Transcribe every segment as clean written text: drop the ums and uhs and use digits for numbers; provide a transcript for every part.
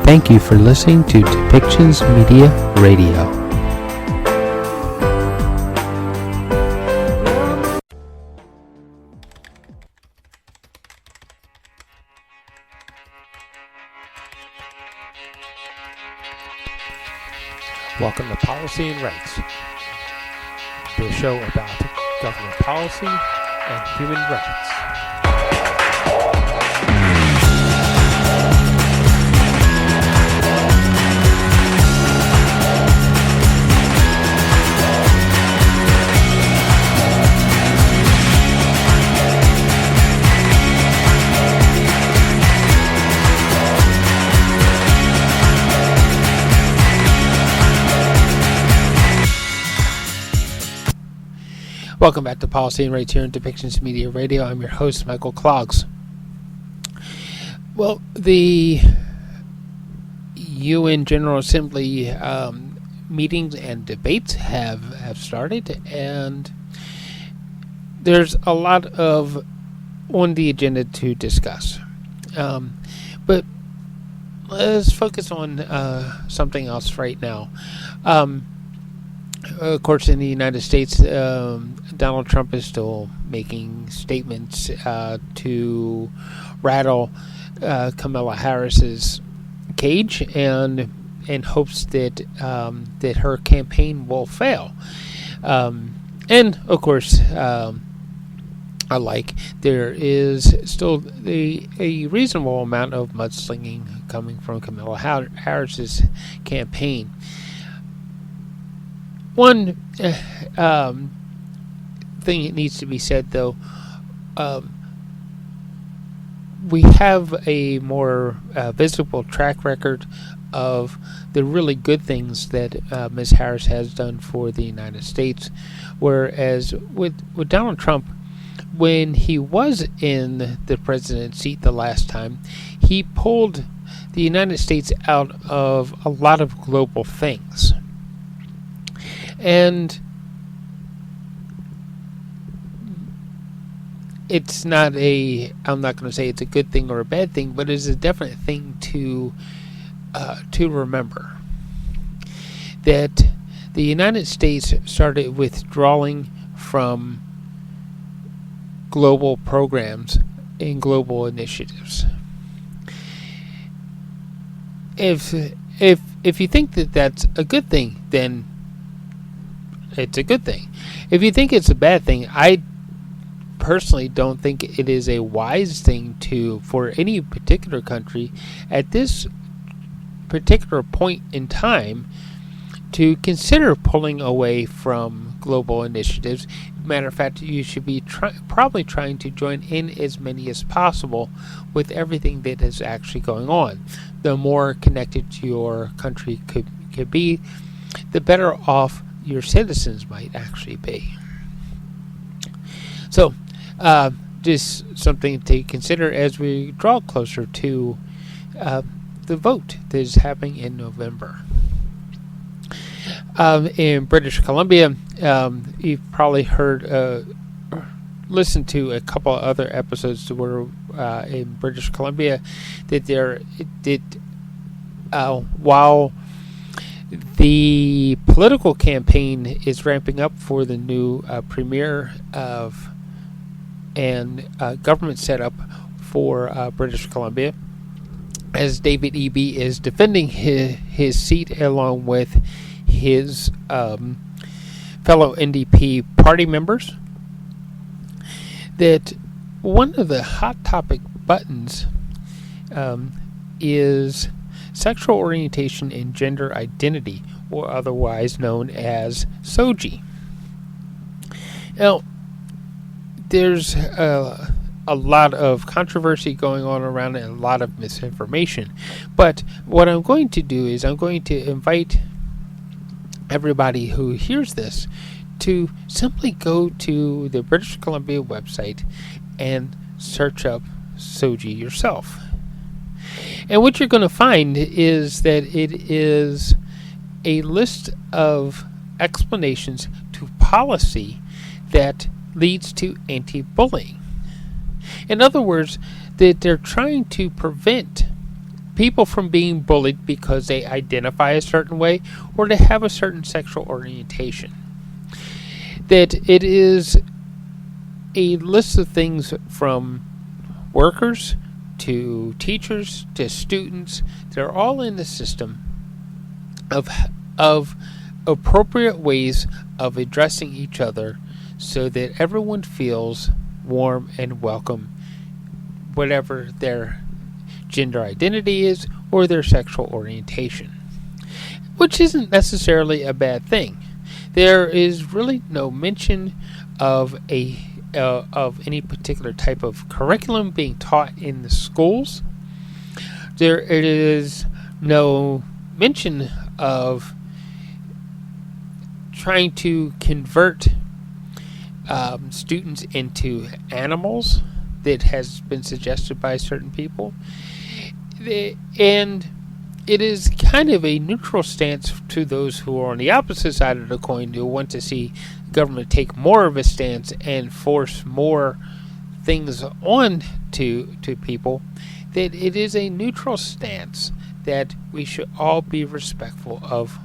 Thank you for listening to Depictions Media Radio. Welcome to Policy and Rights, the show about government policy and human rights. Welcome back to Policy and Rights here on Depictions Media Radio. I'm your host, Michael Clogs. Well, the UN General Assembly meetings and debates have started, and there's a lot on the agenda to discuss. But let's focus on something else right now. Of course, in the United States, Donald Trump is still making statements to rattle Kamala Harris's cage, and hopes that that her campaign will fail. And of course, alike, there is still a reasonable amount of mudslinging coming from Kamala Harris's campaign. One thing that needs to be said, though, we have a more visible track record of the really good things that Ms. Harris has done for the United States, whereas with Donald Trump, when he was in the presidency seat the last time, he pulled the United States out of a lot of global things. And it's not I'm not going to say it's a good thing or a bad thing, but it's a definite thing to remember. That the United States started withdrawing from global programs and global initiatives. If you think that that's a good thing, then it's a good thing. If you think it's a bad thing, I personally don't think it is a wise thing for any particular country at this particular point in time to consider pulling away from global initiatives. Matter of fact, you should be probably trying to join in as many as possible with everything that is actually going on. The more connected your country could be, the better off your citizens might actually be. So, just something to consider as we draw closer to the vote that is happening in November. In British Columbia, you've probably listened to a couple of other episodes where in British Columbia while the political campaign is ramping up for the new premier and government setup for British Columbia, as David Eby is defending his seat along with his fellow NDP party members, that one of the hot topic buttons is sexual orientation and gender identity, or otherwise known as SOGI. Now, there's a lot of controversy going on around it, and a lot of misinformation. But what I'm going to do is I'm going to invite everybody who hears this to simply go to the British Columbia website and search up SOGI yourself. And what you're going to find is that it is a list of explanations to policy that leads to anti-bullying. In other words, that they're trying to prevent people from being bullied because they identify a certain way or they have a certain sexual orientation. That it is a list of things from workers to teachers to students. They're all in the system of appropriate ways of addressing each other so that everyone feels warm and welcome, whatever their gender identity is or their sexual orientation, which isn't necessarily a bad thing. There is really no mention of any particular type of curriculum being taught in the schools. There is no mention of trying to convert students into animals that has been suggested by certain people. And it is kind of a neutral stance to those who are on the opposite side of the coin, who want to see government take more of a stance and force more things on to people. That it is a neutral stance, that we should all be respectful of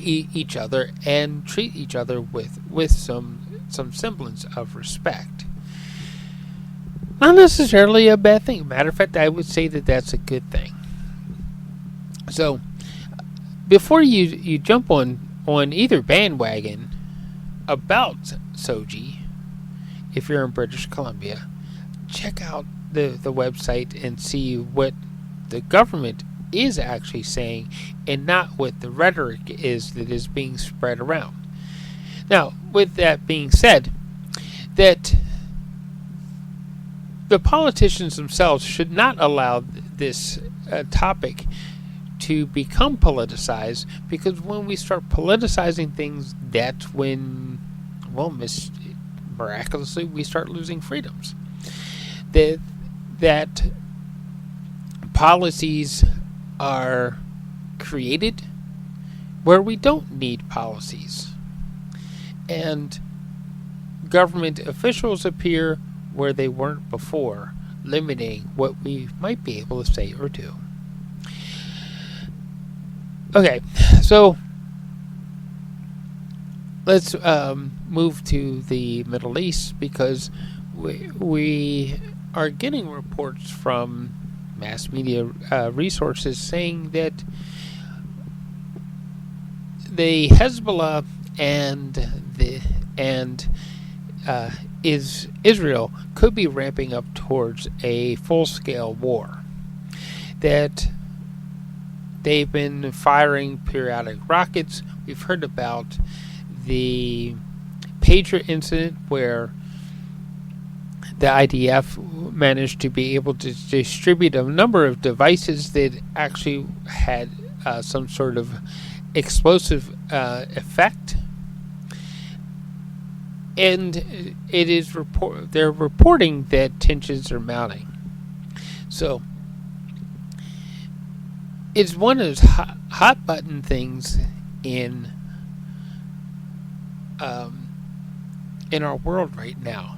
each other and treat each other with some semblance of respect. Not necessarily a bad thing. Matter of fact, I would say that that's a good thing. So, before you jump on either bandwagon about SOGI, if you're in British Columbia, check out the website and see what the government is actually saying and not what the rhetoric is that is being spread around. Now, with that being said, that the politicians themselves should not allow this topic to become politicized, because when we start politicizing things, that's when, well, miraculously, we start losing freedoms. That policies are created where we don't need policies, and government officials appear where they weren't before, limiting what we might be able to say or do. Okay, so let's move to the Middle East, because we are getting reports from mass media resources saying that the Hezbollah and Israel could be ramping up towards a full-scale war. That they've been firing periodic rockets. We've heard about the pager incident where the IDF managed to be able to distribute a number of devices that actually had some sort of explosive effect. And it is they're reporting that tensions are mounting. So it's one of those hot button things in our world right now,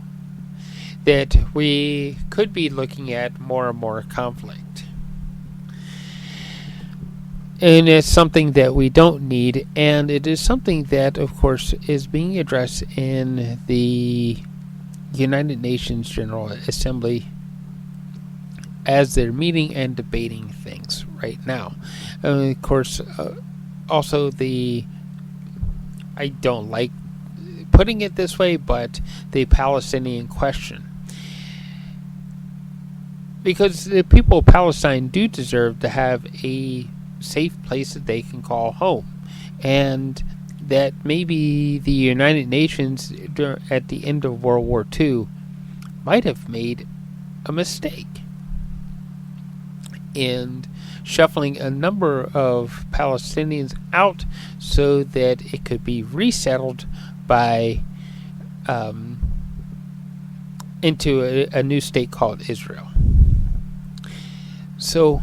that we could be looking at more and more conflict. And it's something that we don't need, and it is something that, of course, is being addressed in the United Nations General Assembly as they're meeting and debating things right now. And of course, also I don't like putting it this way, but the Palestinian question. Because the people of Palestine do deserve to have a safe place that they can call home. And that maybe the United Nations at the end of World War II might have made a mistake in shuffling a number of Palestinians out so that it could be resettled by into a new state called Israel. So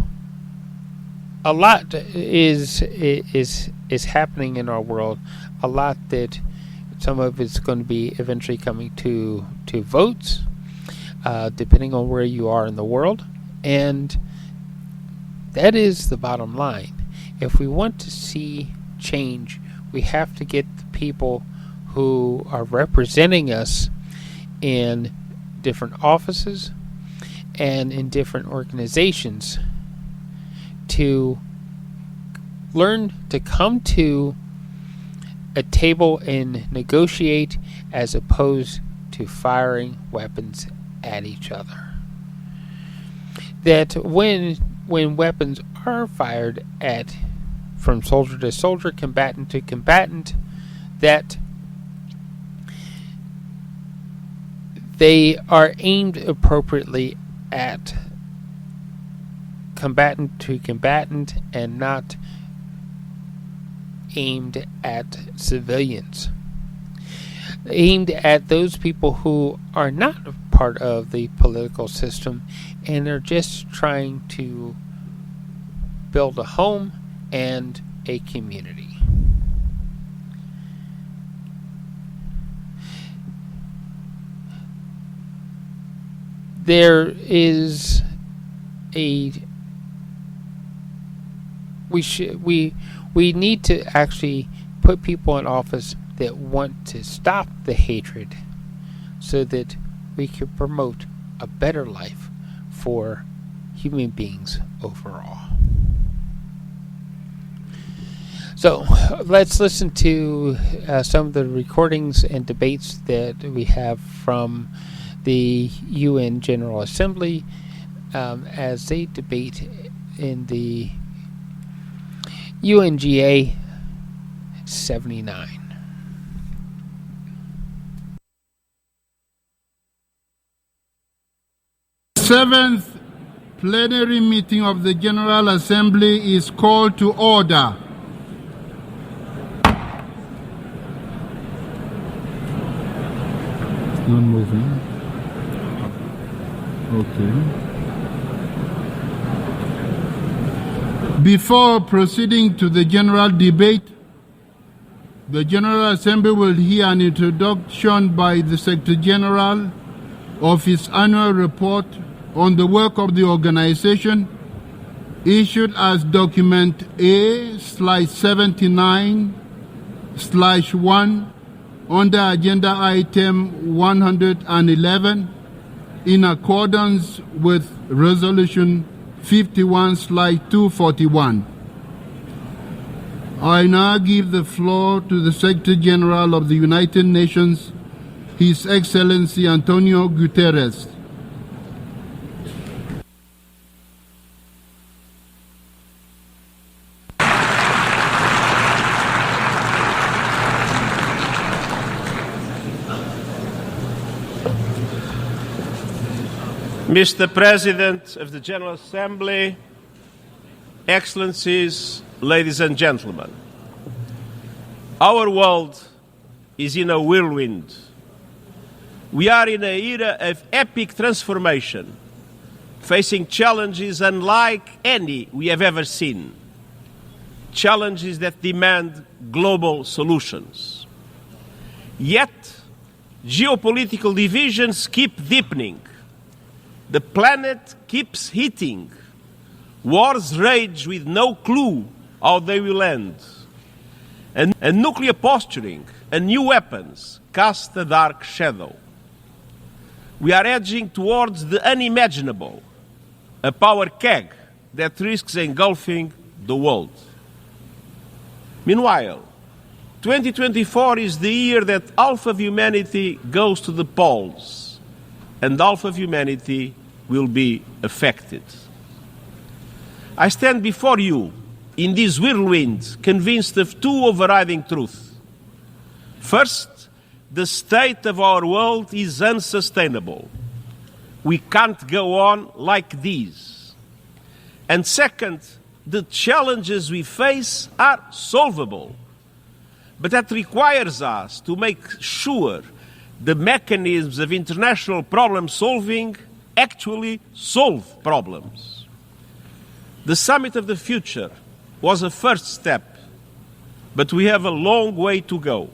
a lot is happening in our world. A lot that some of it's going to be eventually coming to votes, depending on where you are in the world, and That is the bottom line. If we want to see change, we have to get the people who are representing us in different offices and in different organizations to learn to come to a table and negotiate as opposed to firing weapons at each other. That when weapons are fired at from soldier to soldier, combatant to combatant, that they are aimed appropriately at combatant to combatant and not aimed at civilians. Aimed at those people who are not part of the political system and are just trying to build a home and a community. There is a we need to actually put people in office that want to stop the hatred so that we can promote a better life for human beings overall. So let's listen to some of the recordings and debates that we have from the UN General Assembly as they debate in the UNGA 79. Seventh plenary meeting of the General Assembly is called to order. Not moving. Okay. Before proceeding to the general debate, the General Assembly will hear an introduction by the Secretary General of his annual report on the work of the organization, issued as document A/79/1 under agenda item 111 in accordance with resolution 51/241. I now give the floor to the Secretary General of the United Nations, His Excellency António Guterres. Mr. President of the General Assembly, Excellencies, ladies and gentlemen, our world is in a whirlwind. We are in an era of epic transformation, facing challenges unlike any we have ever seen, challenges that demand global solutions. Yet, geopolitical divisions keep deepening. The planet keeps heating. Wars rage with no clue how they will end. And nuclear posturing and new weapons cast a dark shadow. We are edging towards the unimaginable, a power keg that risks engulfing the world. Meanwhile, 2024 is the year that half of humanity goes to the poles, and half of humanity will be affected. I stand before you in this whirlwind, convinced of two overriding truths. First, the state of our world is unsustainable. We can't go on like this. And second, the challenges we face are solvable. But that requires us to make sure the mechanisms of international problem solving actually solve problems. The Summit of the Future was a first step, but we have a long way to go.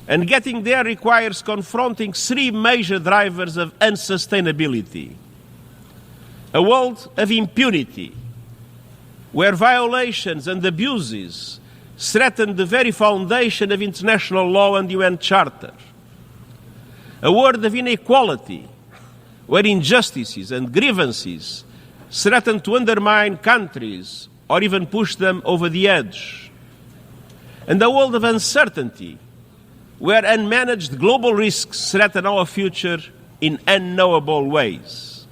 And getting there requires confronting three major drivers of unsustainability. A world of impunity, where violations and abuses threaten the very foundation of international law and UN Charter. A world of inequality, where injustices and grievances threaten to undermine countries or even push them over the edge. And a world of uncertainty, where unmanaged global risks threaten our future in unknowable ways.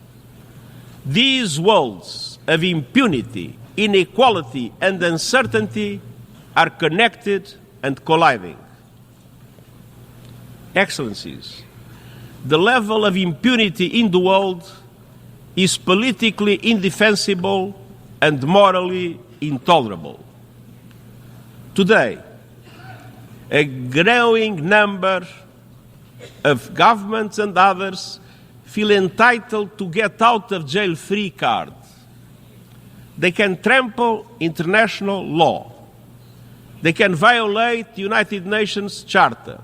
These worlds of impunity, inequality, and uncertainty are connected and colliding. Excellencies, the level of impunity in the world is politically indefensible and morally intolerable. Today, a growing number of governments and others feel entitled to get out of jail free card. They can trample international law. They can violate the United Nations Charter.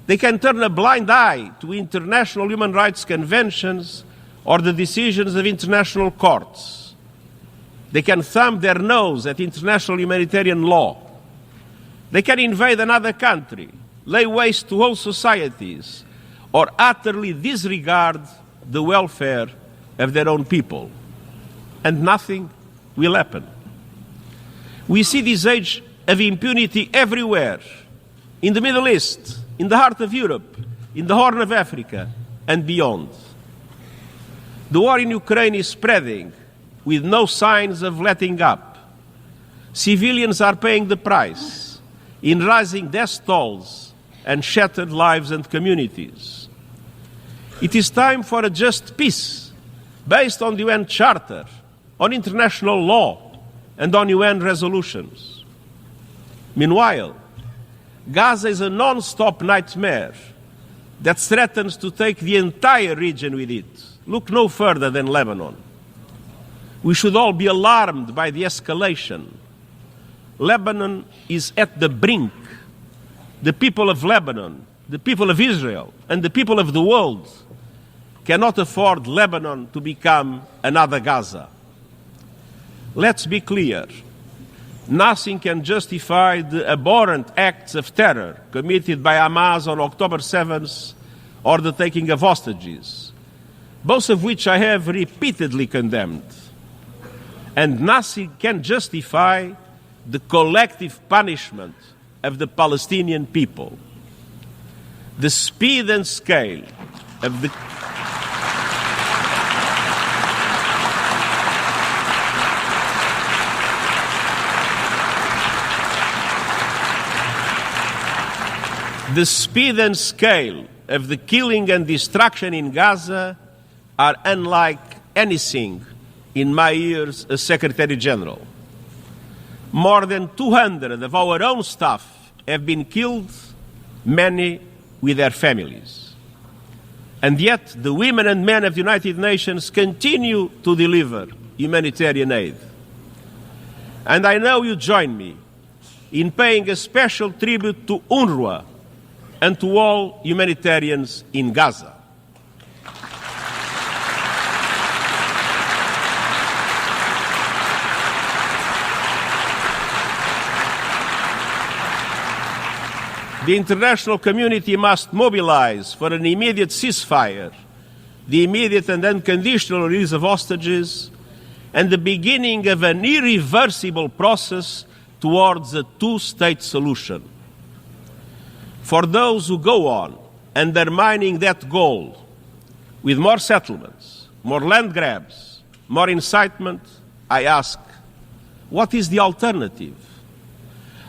They can turn a blind eye to international human rights conventions or the decisions of international courts. They can thumb their nose at international humanitarian law. They can invade another country, lay waste to whole societies, or utterly disregard the welfare of their own people. And nothing will happen. We see this age of impunity everywhere, in the Middle East, in the heart of Europe, in the Horn of Africa, and beyond. The war in Ukraine is spreading with no signs of letting up. Civilians are paying the price in rising death tolls and shattered lives and communities. It is time for a just peace based on the UN Charter, on international law, and on UN resolutions. Meanwhile, Gaza is a non-stop nightmare that threatens to take the entire region with it. Look no further than Lebanon. We should all be alarmed by the escalation. Lebanon is at the brink. The people of Lebanon, the people of Israel, and the people of the world cannot afford Lebanon to become another Gaza. Let's be clear. Nothing can justify the abhorrent acts of terror committed by Hamas on October 7th or the taking of hostages, both of which I have repeatedly condemned. And nothing can justify the collective punishment of the Palestinian people. The speed and scale of the The speed and scale of the killing and destruction in Gaza are unlike anything in my years as Secretary General. More than 200 of our own staff have been killed, many with their families. And yet the women and men of the United Nations continue to deliver humanitarian aid. And I know you join me in paying a special tribute to UNRWA and to all humanitarians in Gaza. The international community must mobilize for an immediate ceasefire, the immediate and unconditional release of hostages, and the beginning of an irreversible process towards a two-state solution. For those who go on undermining that goal with more settlements, more land grabs, more incitement, I ask, what is the alternative?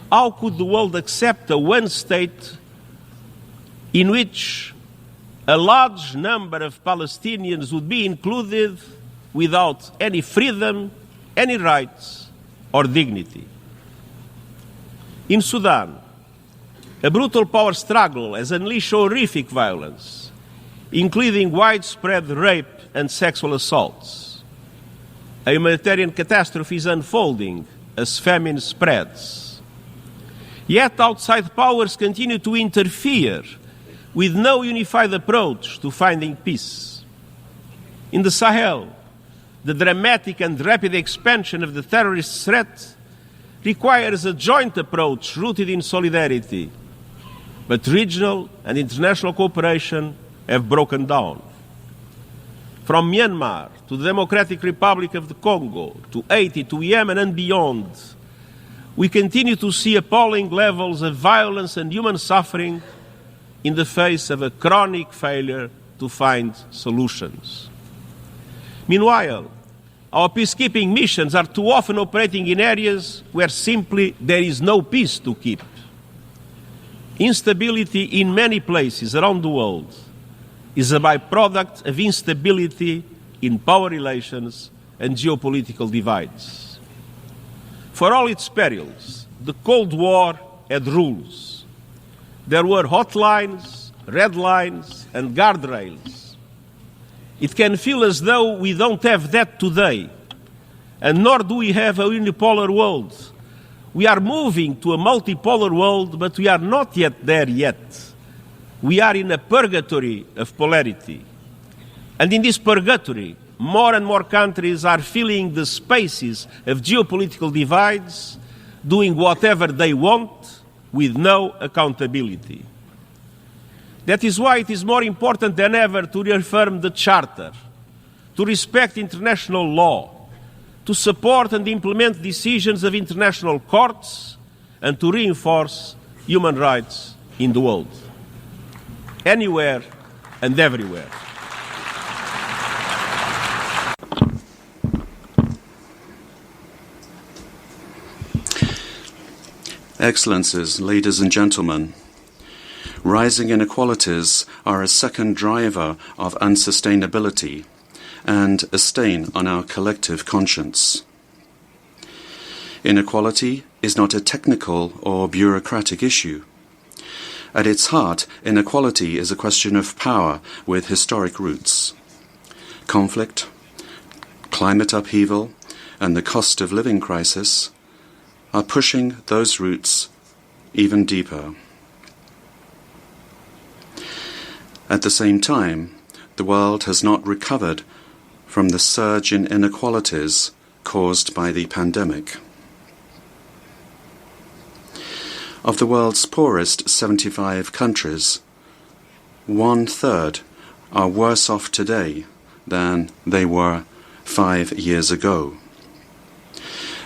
How could the world accept a one state in which a large number of Palestinians would be included without any freedom, any rights, or dignity? In Sudan, a brutal power struggle has unleashed horrific violence, including widespread rape and sexual assaults. A humanitarian catastrophe is unfolding as famine spreads. Yet outside powers continue to interfere with no unified approach to finding peace. In the Sahel, the dramatic and rapid expansion of the terrorist threat requires a joint approach rooted in solidarity, but regional and international cooperation have broken down. From Myanmar to the Democratic Republic of the Congo, to Haiti, to Yemen and beyond, we continue to see appalling levels of violence and human suffering in the face of a chronic failure to find solutions. Meanwhile, our peacekeeping missions are too often operating in areas where simply there is no peace to keep. Instability in many places around the world is a byproduct of instability in power relations and geopolitical divides. For all its perils, the Cold War had rules. There were hotlines, red lines, and guardrails. It can feel as though we don't have that today, and nor do we have a unipolar world. We are moving to a multipolar world, but we are not yet there yet. We are in a purgatory of polarity. And in this purgatory, more and more countries are filling the spaces of geopolitical divides, doing whatever they want with no accountability. That is why it is more important than ever to reaffirm the Charter, to respect international law, to support and implement decisions of international courts, and to reinforce human rights in the world, anywhere and everywhere. Excellencies, ladies and gentlemen, rising inequalities are a second driver of unsustainability and a stain on our collective conscience. Inequality is not a technical or bureaucratic issue. At its heart, inequality is a question of power with historic roots. Conflict, climate upheaval, and the cost of living crisis are pushing those roots even deeper. At the same time, the world has not recovered from the surge in inequalities caused by the pandemic. Of the world's poorest 75 countries, 1/3 are worse off today than they were 5 years ago.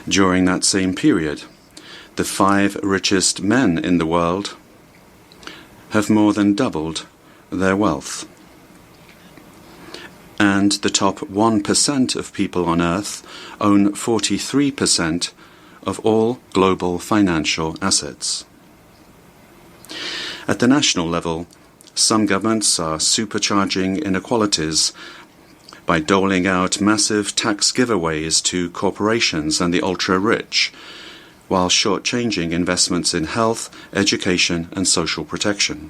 During that same period, the 5 richest men in the world have more than doubled their wealth. And the top 1% of people on Earth own 43% of all global financial assets. At the national level, some governments are supercharging inequalities by doling out massive tax giveaways to corporations and the ultra-rich, while shortchanging investments in health, education and social protection.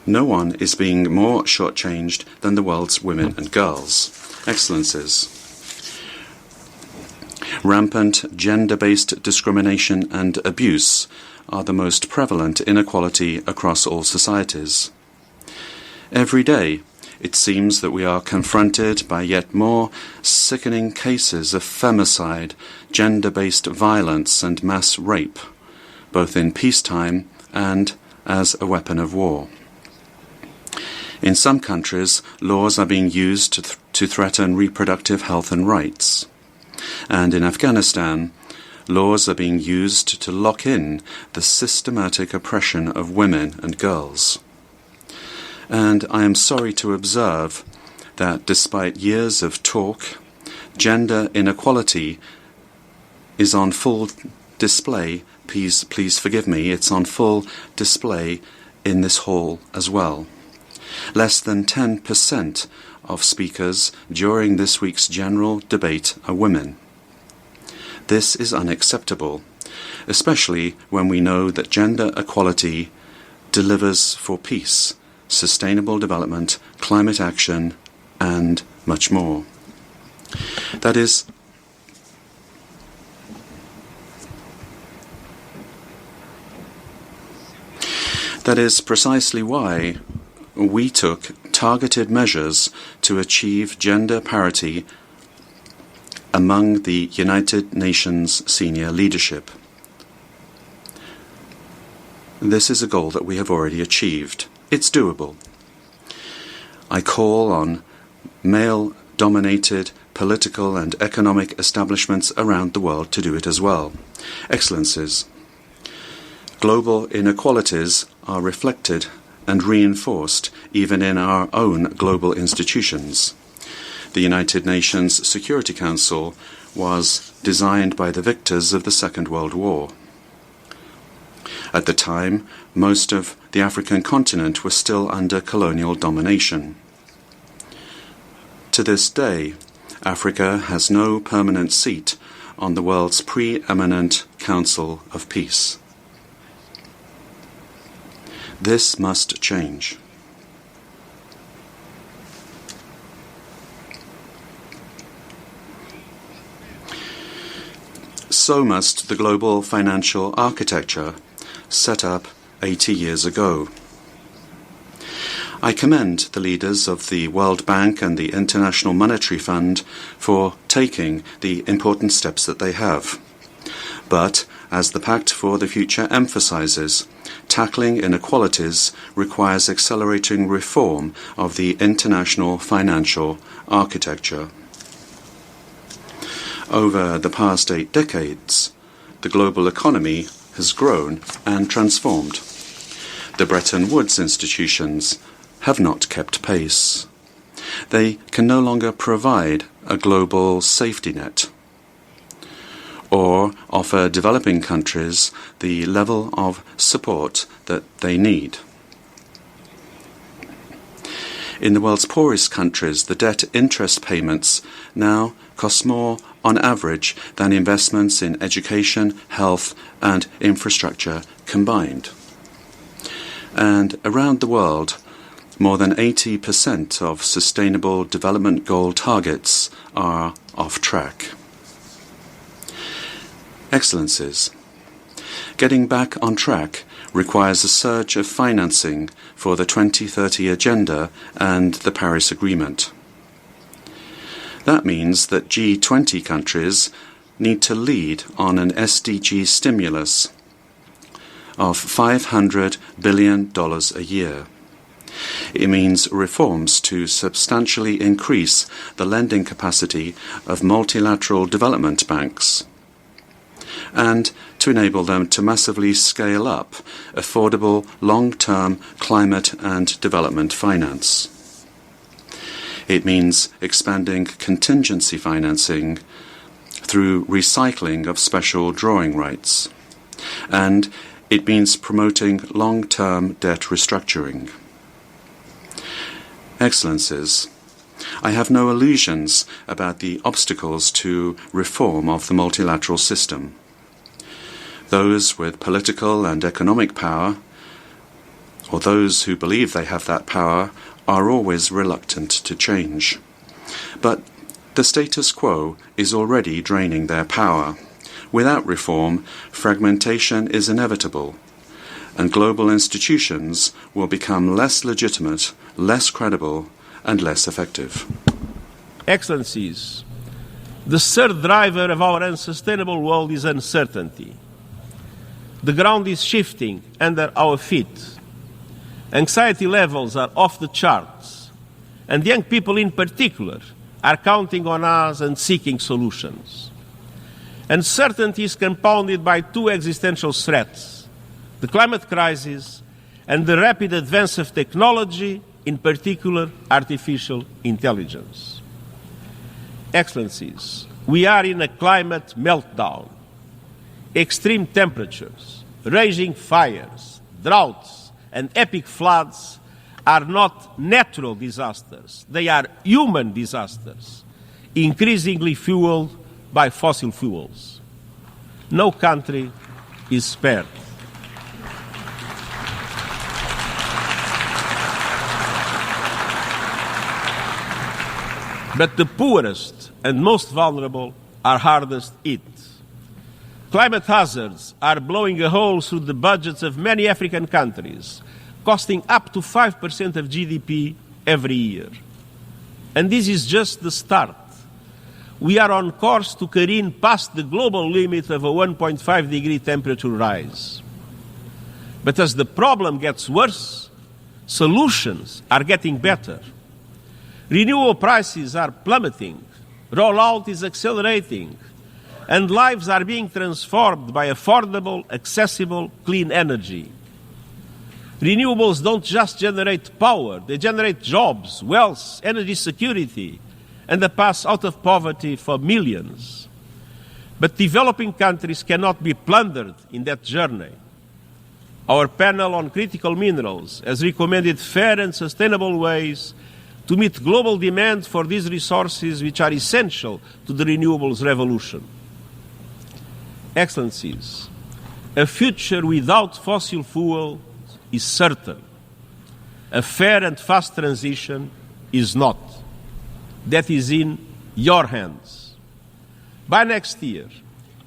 No one is being more shortchanged than the world's women and girls. Excellencies, rampant gender-based discrimination and abuse are the most prevalent inequality across all societies. Every day, it seems that we are confronted by yet more sickening cases of femicide, gender-based violence and mass rape, both in peacetime and as a weapon of war. In some countries, laws are being used to threaten reproductive health and rights. And in Afghanistan, laws are being used to lock in the systematic oppression of women and girls. And I am sorry to observe that despite years of talk, gender inequality is on full display. Please forgive me, it's on full display in this hall as well. Less than 10% of speakers during this week's general debate are women. This is unacceptable, especially when we know that gender equality delivers for peace, sustainable development, climate action, and much more. That is precisely why we took targeted measures to achieve gender parity among the United Nations senior leadership. This is a goal that we have already achieved. It's doable. I call on male-dominated political and economic establishments around the world to do it as well. Excellencies, global inequalities are reflected and reinforced even in our own global institutions. The United Nations Security Council was designed by the victors of the Second World War. At the time, most of the African continent was still under colonial domination. To this day, Africa has no permanent seat on the world's preeminent Council of Peace. This must change. So must the global financial architecture set up 80 years ago. I commend the leaders of the World Bank and the International Monetary Fund for taking the important steps that they have. But, as the Pact for the Future emphasizes, tackling inequalities requires accelerating reform of the international financial architecture. Over the past 8 decades, the global economy has grown and transformed. The Bretton Woods institutions have not kept pace. They can no longer provide a global safety net or offer developing countries the level of support that they need. In the world's poorest countries, the debt interest payments now cost more on average than investments in education, health, and infrastructure combined. And around the world, more than 80% of Sustainable Development Goal targets are off track. Excellencies, getting back on track requires a surge of financing for the 2030 Agenda and the Paris Agreement. That means that G20 countries need to lead on an SDG stimulus of $500 billion a year. It means reforms to substantially increase the lending capacity of multilateral development banks and to enable them to massively scale up affordable long-term climate and development finance. It means expanding contingency financing through recycling of special drawing rights. And it means promoting long-term debt restructuring. Excellencies, I have no illusions about the obstacles to reform of the multilateral system. Those with political and economic power, or those who believe they have that power, are always reluctant to change. But the status quo is already draining their power. Without reform, fragmentation is inevitable, and global institutions will become less legitimate, less credible, and less effective. Excellencies, the third driver of our unsustainable world is uncertainty. The ground is shifting under our feet. Anxiety levels are off the charts, and young people in particular are counting on us and seeking solutions. Uncertainty is compounded by two existential threats: the climate crisis and the rapid advance of technology, in particular artificial intelligence. Excellencies, we are in a climate meltdown. Extreme temperatures, raging fires, droughts, and epic floods are not natural disasters. They are human disasters, increasingly fueled by fossil fuels. No country is spared. But the poorest and most vulnerable are hardest hit. Climate hazards are blowing a hole through the budgets of many African countries, costing up to 5% of GDP every year. And this is just the start. We are on course to careen past the global limit of a 1.5 degree temperature rise. But as the problem gets worse, solutions are getting better. Renewable prices are plummeting, rollout is accelerating, and lives are being transformed by affordable, accessible, clean energy. Renewables don't just generate power, they generate jobs, wealth, energy security, and a path out of poverty for millions. But developing countries cannot be plundered in that journey. Our panel on critical minerals has recommended fair and sustainable ways to meet global demand for these resources which are essential to the renewables revolution. Excellencies, a future without fossil fuel is certain. A fair and fast transition is not. That is in your hands. By next year,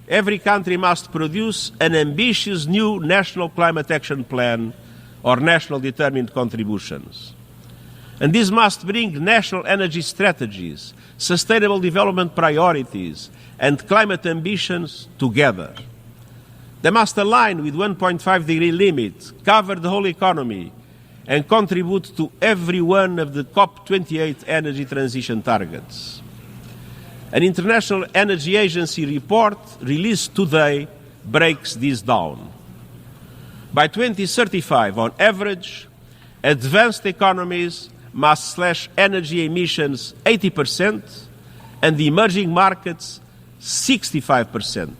every country must produce an ambitious new national climate action plan or national determined contributions. And this must bring national energy strategies, sustainable development priorities, and climate ambitions together. They must align with 1.5 degree limit, cover the whole economy, and contribute to every one of the COP28 energy transition targets. An International Energy Agency report released today breaks this down. By 2035, on average, advanced economies must slash energy emissions 80% and the emerging markets 65%.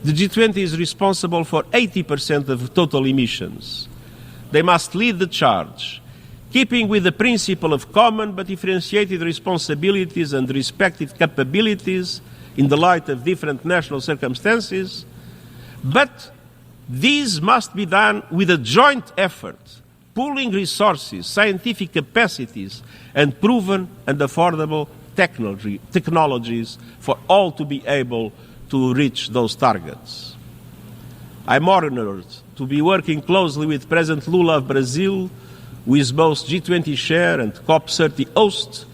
The G20 is responsible for 80% of total emissions. They must lead the charge, keeping with the principle of common but differentiated responsibilities and respective capabilities in the light of different national circumstances. But these must be done with a joint effort, pooling resources, scientific capacities, and proven and affordable technologies for all to be able to reach those targets. I'm honored to be working closely with President Lula of Brazil, who is both G20 chair and COP30 host,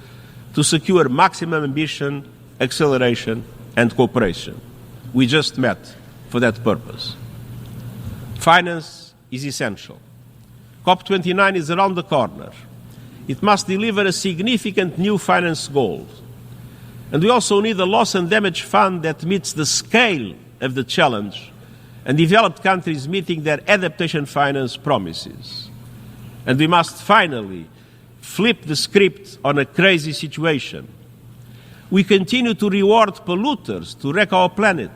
to secure maximum ambition, acceleration, and cooperation. We just met for that purpose. Finance is essential. COP29 is around the corner. It must deliver a significant new finance goal. And we also need a loss and damage fund that meets the scale of the challenge and developed countries meeting their adaptation finance promises. And we must finally flip the script on a crazy situation. We continue to reward polluters to wreck our planet.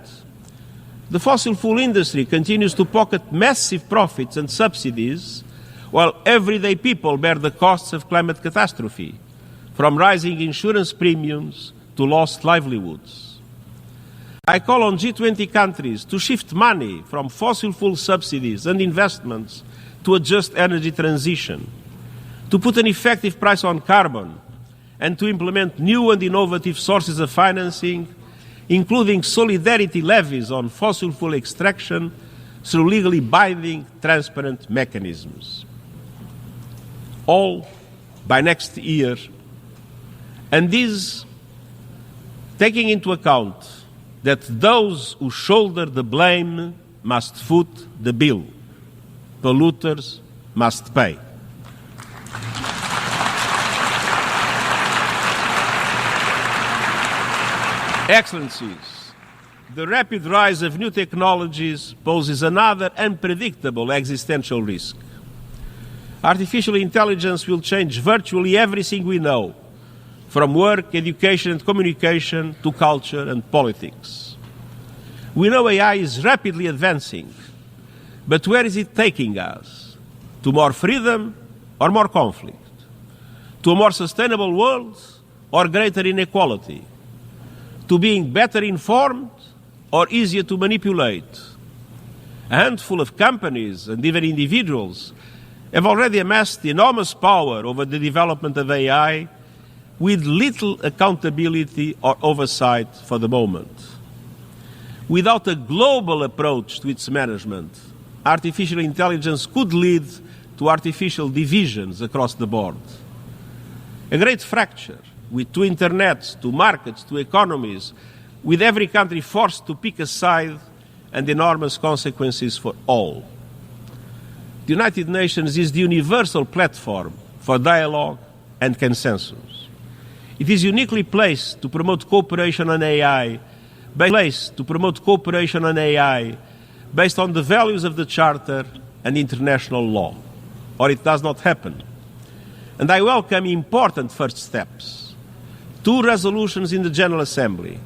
The fossil fuel industry continues to pocket massive profits and subsidies, while everyday people bear the costs of climate catastrophe, from rising insurance premiums to lost livelihoods. I call on G20 countries to shift money from fossil fuel subsidies and investments to a just energy transition, to put an effective price on carbon, and to implement new and innovative sources of financing, including solidarity levies on fossil fuel extraction through legally binding, transparent mechanisms. All by next year, and this taking into account that those who shoulder the blame must foot the bill. Polluters must pay. Excellencies, the rapid rise of new technologies poses another unpredictable existential risk. Artificial intelligence will change virtually everything we know, from work, education and communication to culture and politics. We know AI is rapidly advancing, but where is it taking us? To more freedom or more conflict? To a more sustainable world or greater inequality? To being better informed or easier to manipulate? A handful of companies and even individuals have already amassed enormous power over the development of AI with little accountability or oversight for the moment. Without a global approach to its management, artificial intelligence could lead to artificial divisions across the board. A great fracture with two internets, two markets, two economies, with every country forced to pick a side and enormous consequences for all. The United Nations is the universal platform for dialogue and consensus. It is uniquely placed to promote cooperation on AI, based on the values of the Charter and international law, or it does not happen. And I welcome important first steps. 2 resolutions in the General Assembly,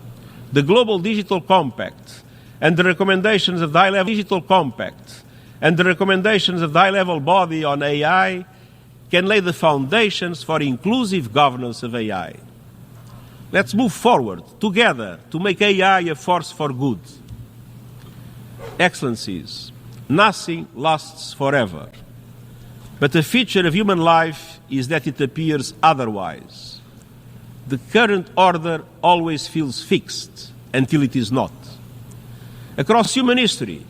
the Global Digital Compact and the recommendations of the High-Level Digital Compact and the recommendations of the High-Level Body on AI can lay the foundations for inclusive governance of AI. Let's move forward together to make AI a force for good. Excellencies, nothing lasts forever, but a feature of human life is that it appears otherwise. The current order always feels fixed until it is not. Across human history,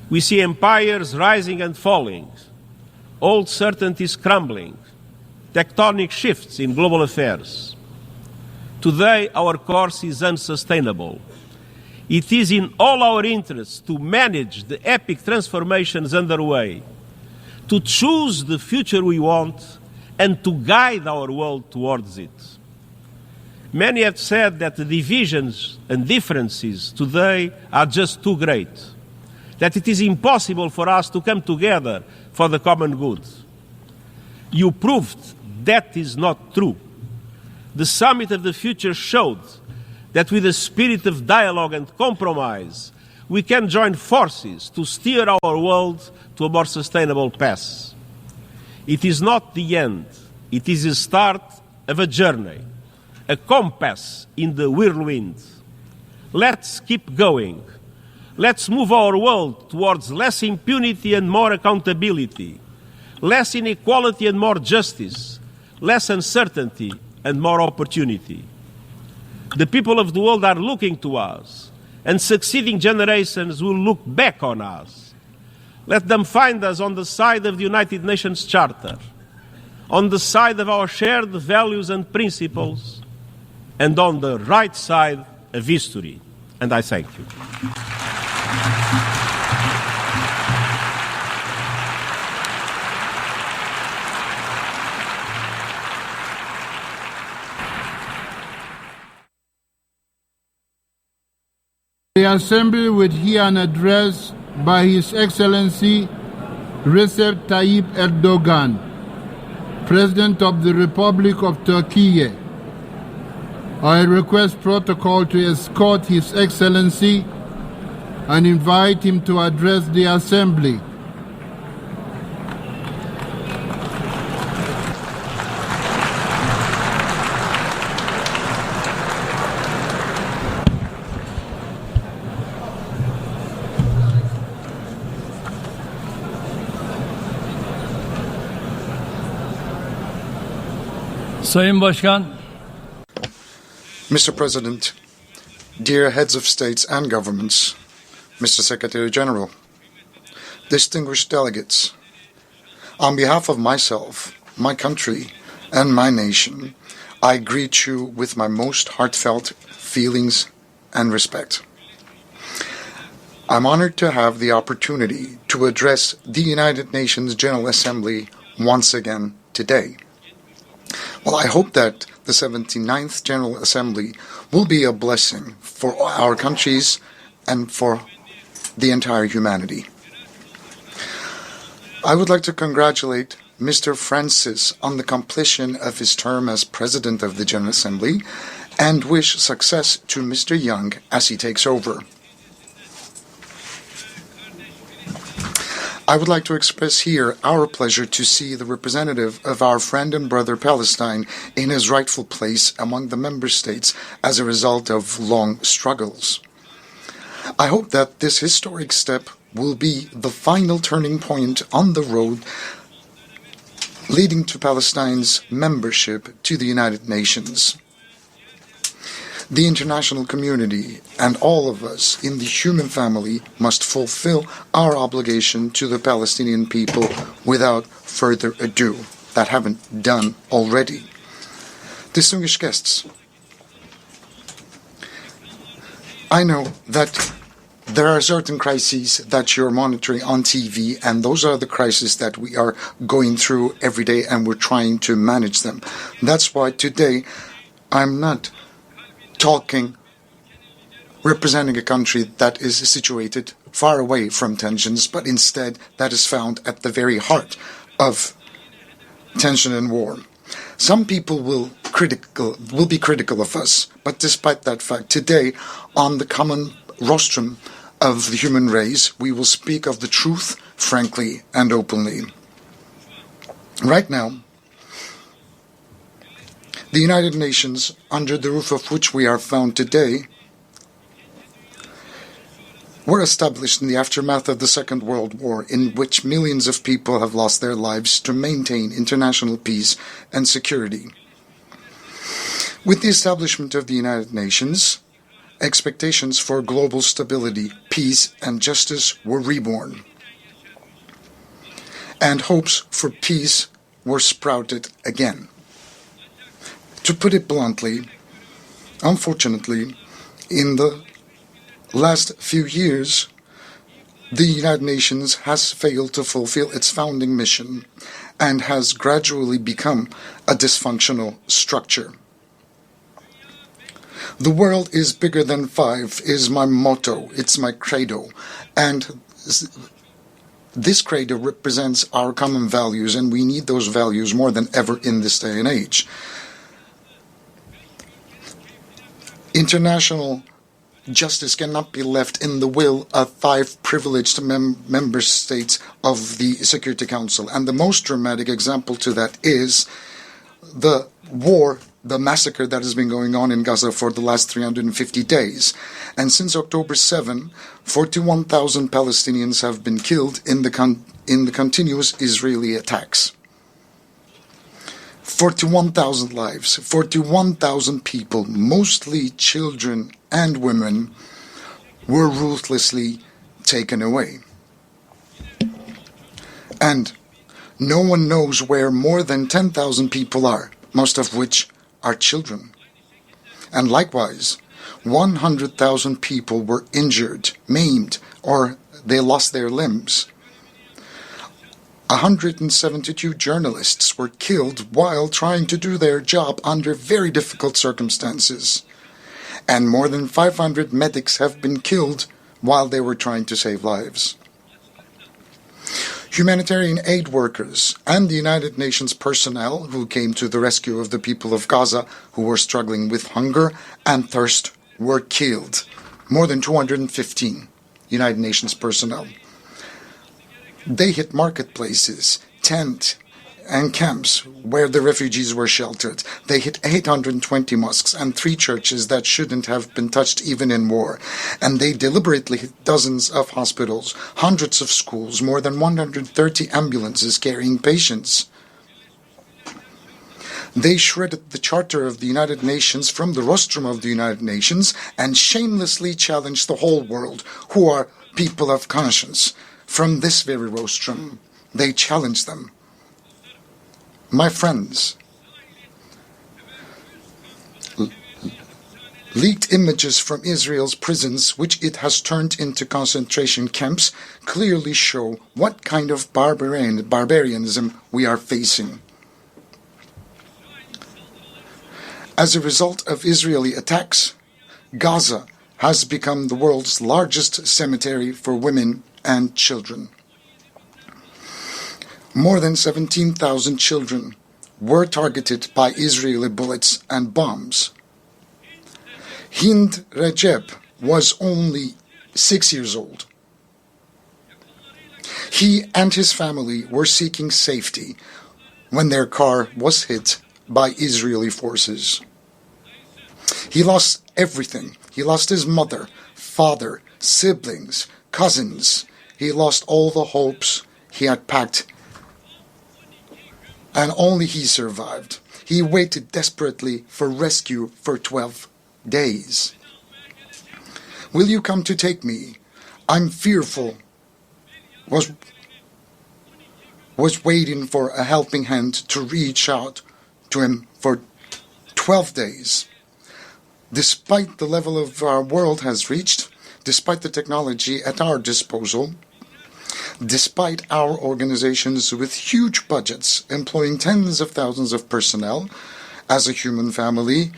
we see empires rising and falling, old certainties crumbling, tectonic shifts in global affairs. Today, our course is unsustainable. It is in all our interests to manage the epic transformations underway, to choose the future we want, and to guide our world towards it. Many have said that the divisions and differences today are just too great, that it is impossible for us to come together for the common good. You proved that is not true. The Summit of the Future showed that with a spirit of dialogue and compromise, we can join forces to steer our world to a more sustainable path. It is not the end. It is the start of a journey, a compass in the whirlwind. Let's keep going. Let's move our world towards less impunity and more accountability, less inequality and more justice, less uncertainty and more opportunity. The people of the world are looking to us, and succeeding generations will look back on us. Let them find us on the side of the United Nations Charter, on the side of our shared values and principles, and on the right side of history. And I thank you. The Assembly would hear an address by His Excellency Recep Tayyip Erdogan, President of the Republic of Turkey. I request protocol to escort His Excellency and invite him to address the Assembly. Sayın Başkan, Mr. President, dear heads of states and governments, Mr. Secretary General, distinguished delegates, on behalf of myself, my country, and my nation, I greet you with my most heartfelt feelings and respect. I'm honored to have the opportunity to address the United Nations General Assembly once again today. Well, I hope that the 79th General Assembly will be a blessing for our countries and for the entire humanity. I would like to congratulate Mr. Francis on the completion of his term as President of the General Assembly and wish success to Mr. Young as he takes over. I would like to express here our pleasure to see the representative of our friend and brother Palestine in his rightful place among the member states as a result of long struggles. I hope that this historic step will be the final turning point on the road leading to Palestine's membership to the United Nations. The international community and all of us in the human family must fulfill our obligation to the Palestinian people without further ado, that haven't done already. Distinguished guests, I know that there are certain crises that you're monitoring on TV, and those are the crises that we are going through every day, and we're trying to manage them. That's why today I'm not talking representing a country that is situated far away from tensions, but instead that is found at the very heart of tension and war. Some people will be critical of us, but despite that fact, today on the common rostrum of the human race, we will speak of the truth frankly and openly. Right now, the United Nations, under the roof of which we are found today, were established in the aftermath of the Second World War, in which millions of people have lost their lives to maintain international peace and security. With the establishment of the United Nations, expectations for global stability, peace, and justice were reborn. And hopes for peace were sprouted again. To put it bluntly, unfortunately, in the last few years, the United Nations has failed to fulfill its founding mission and has gradually become a dysfunctional structure. The world is bigger than five is my motto, it's my credo, and this credo represents our common values, and we need those values more than ever in this day and age. International justice cannot be left in the will of five privileged member states of the Security Council. And the most dramatic example to that is the war, the massacre that has been going on in Gaza for the last 350 days. And since October 7, 41,000 Palestinians have been killed in the continuous Israeli attacks. 41,000 lives, 41,000 people, mostly children and women, were ruthlessly taken away. And no one knows where more than 10,000 people are, most of which are children. And likewise, 100,000 people were injured, maimed, or they lost their limbs. 172 journalists were killed while trying to do their job under very difficult circumstances. And more than 500 medics have been killed while they were trying to save lives. Humanitarian aid workers and the United Nations personnel who came to the rescue of the people of Gaza who were struggling with hunger and thirst were killed. More than 215 United Nations personnel. They hit marketplaces, tents, and camps where the refugees were sheltered. They hit 820 mosques and 3 churches that shouldn't have been touched even in war. And they deliberately hit dozens of hospitals, hundreds of schools, more than 130 ambulances carrying patients. They shredded the Charter of the United Nations from the rostrum of the United Nations and shamelessly challenged the whole world, who are people of conscience. From this very rostrum, they challenged them. My friends, leaked images from Israel's prisons, which it has turned into concentration camps, clearly show what kind of barbarianism we are facing. As a result of Israeli attacks, Gaza has become the world's largest cemetery for women and children. More than 17,000 children were targeted by Israeli bullets and bombs. Hind Recep was only 6 years old. He and his family were seeking safety when their car was hit by Israeli forces. He lost everything. He lost his mother, father, siblings, cousins. He lost all the hopes he had packed, and only he survived. He waited desperately for rescue for 12 days. Will you come to take me? I'm fearful. Was waiting for a helping hand to reach out to him for 12 days. Despite the level of our world has reached, despite the technology at our disposal, despite our organizations with huge budgets employing tens of thousands of personnel, as a human family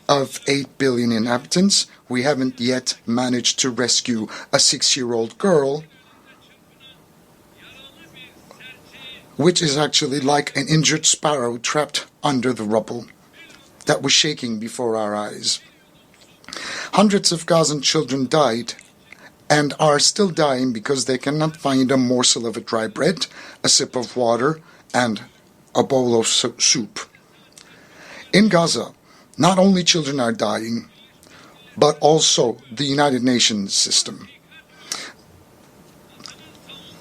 of 8 billion inhabitants, we haven't yet managed to rescue a 6-year-old girl, which is actually like an injured sparrow trapped under the rubble that was shaking before our eyes. Hundreds of Gazan children died and are still dying because they cannot find a morsel of a dry bread, a sip of water, and a bowl of soup. In Gaza, not only children are dying, but also the United Nations system.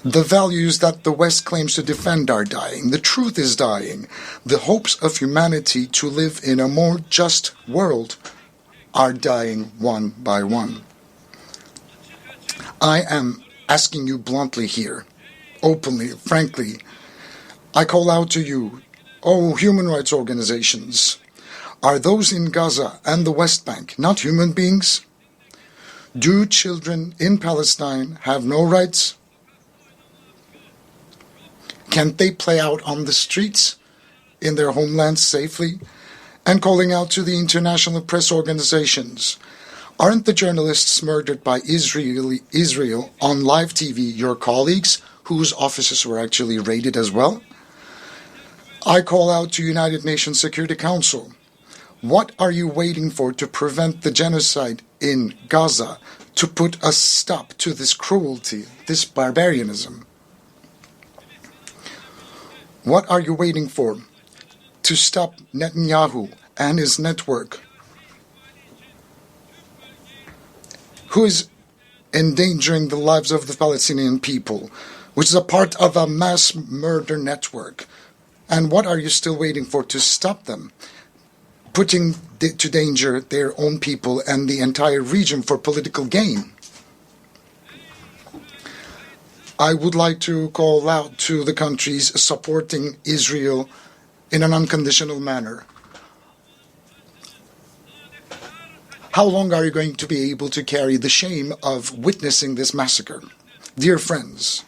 The values that the West claims to defend are dying. The truth is dying. The hopes of humanity to live in a more just world are dying one by one. I am asking you bluntly here, openly, frankly. I call out to you, oh human rights organizations. Are those in Gaza and the West Bank not human beings? Do children in Palestine have no rights? Can't they play out on the streets in their homelands safely? And calling out to the international press organizations, aren't the journalists murdered by Israel on live TV your colleagues, whose offices were actually raided as well? I call out to United Nations Security Council. What are you waiting for to prevent the genocide in Gaza, to put a stop to this cruelty, this barbarianism? What are you waiting for to stop Netanyahu and his network, who is endangering the lives of the Palestinian people, which is a part of a mass murder network? And what are you still waiting for to stop them, putting to danger their own people and the entire region for political gain? I would like to call out to the countries supporting Israel in an unconditional manner. How long are you going to be able to carry the shame of witnessing this massacre? Dear friends,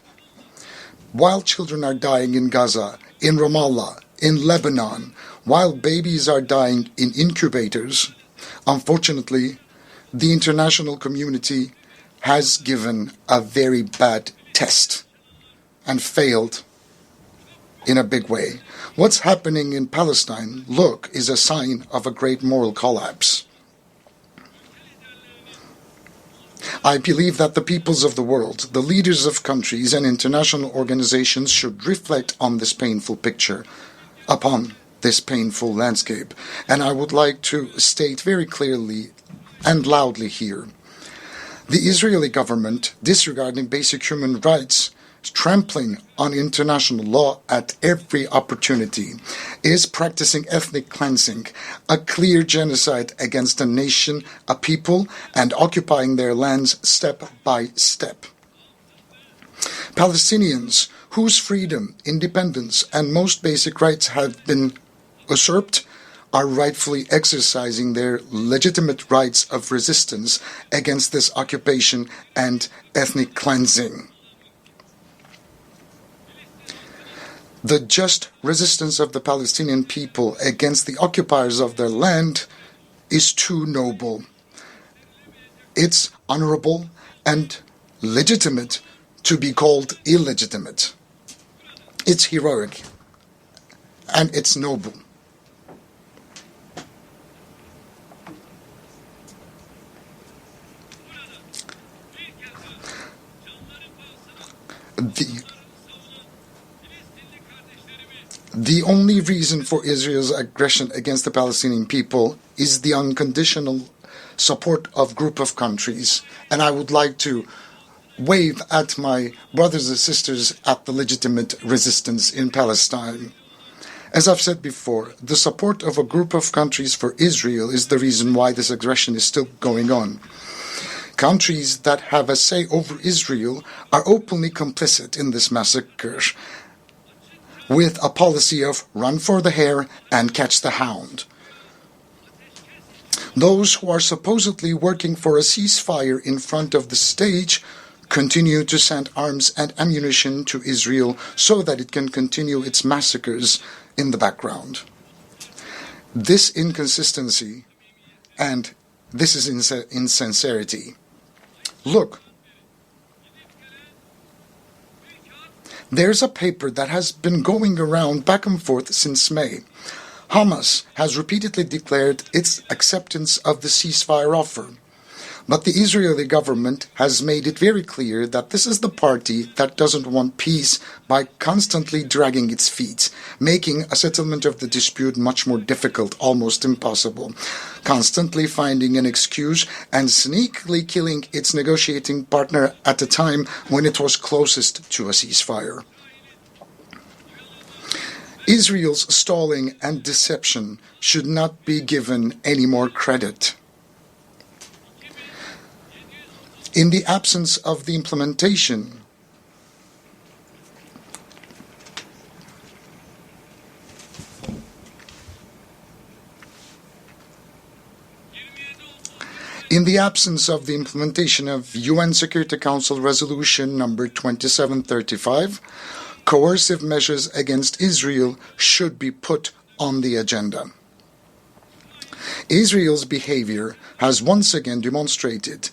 while children are dying in Gaza, in Ramallah, in Lebanon, while babies are dying in incubators, unfortunately, the international community has given a very bad test and failed in a big way. What's happening in Palestine, look, is a sign of a great moral collapse. I believe that the peoples of the world, the leaders of countries and international organizations should reflect on this painful picture, upon this painful landscape. And I would like to state very clearly and loudly here, the Israeli government, disregarding basic human rights, trampling on international law at every opportunity, is practicing ethnic cleansing, a clear genocide against a nation, a people, and occupying their lands step by step. Palestinians, whose freedom, independence, and most basic rights have been usurped, are rightfully exercising their legitimate rights of resistance against this occupation and ethnic cleansing. The just resistance of the Palestinian people against the occupiers of their land is too noble. It's honorable and legitimate to be called illegitimate. It's heroic and it's noble. The only reason for Israel's aggression against the Palestinian people is the unconditional support of a group of countries. And I would like to wave at my brothers and sisters at the legitimate resistance in Palestine. As I've said before, the support of a group of countries for Israel is the reason why this aggression is still going on. Countries that have a say over Israel are openly complicit in this massacre, with a policy of run for the hare and catch the hound. Those who are supposedly working for a ceasefire in front of the stage continue to send arms and ammunition to Israel so that it can continue its massacres in the background. This inconsistency and this is insincerity. Look, there's a paper that has been going around back and forth since May. Hamas has repeatedly declared its acceptance of the ceasefire offer. But the Israeli government has made it very clear that this is the party that doesn't want peace by constantly dragging its feet, making a settlement of the dispute much more difficult, almost impossible, constantly finding an excuse and sneakily killing its negotiating partner at a time when it was closest to a ceasefire. Israel's stalling and deception should not be given any more credit. In the absence of the implementation, of UN Security Council Resolution number 2735, coercive measures against Israel should be put on the agenda. Israel's behavior has once again demonstrated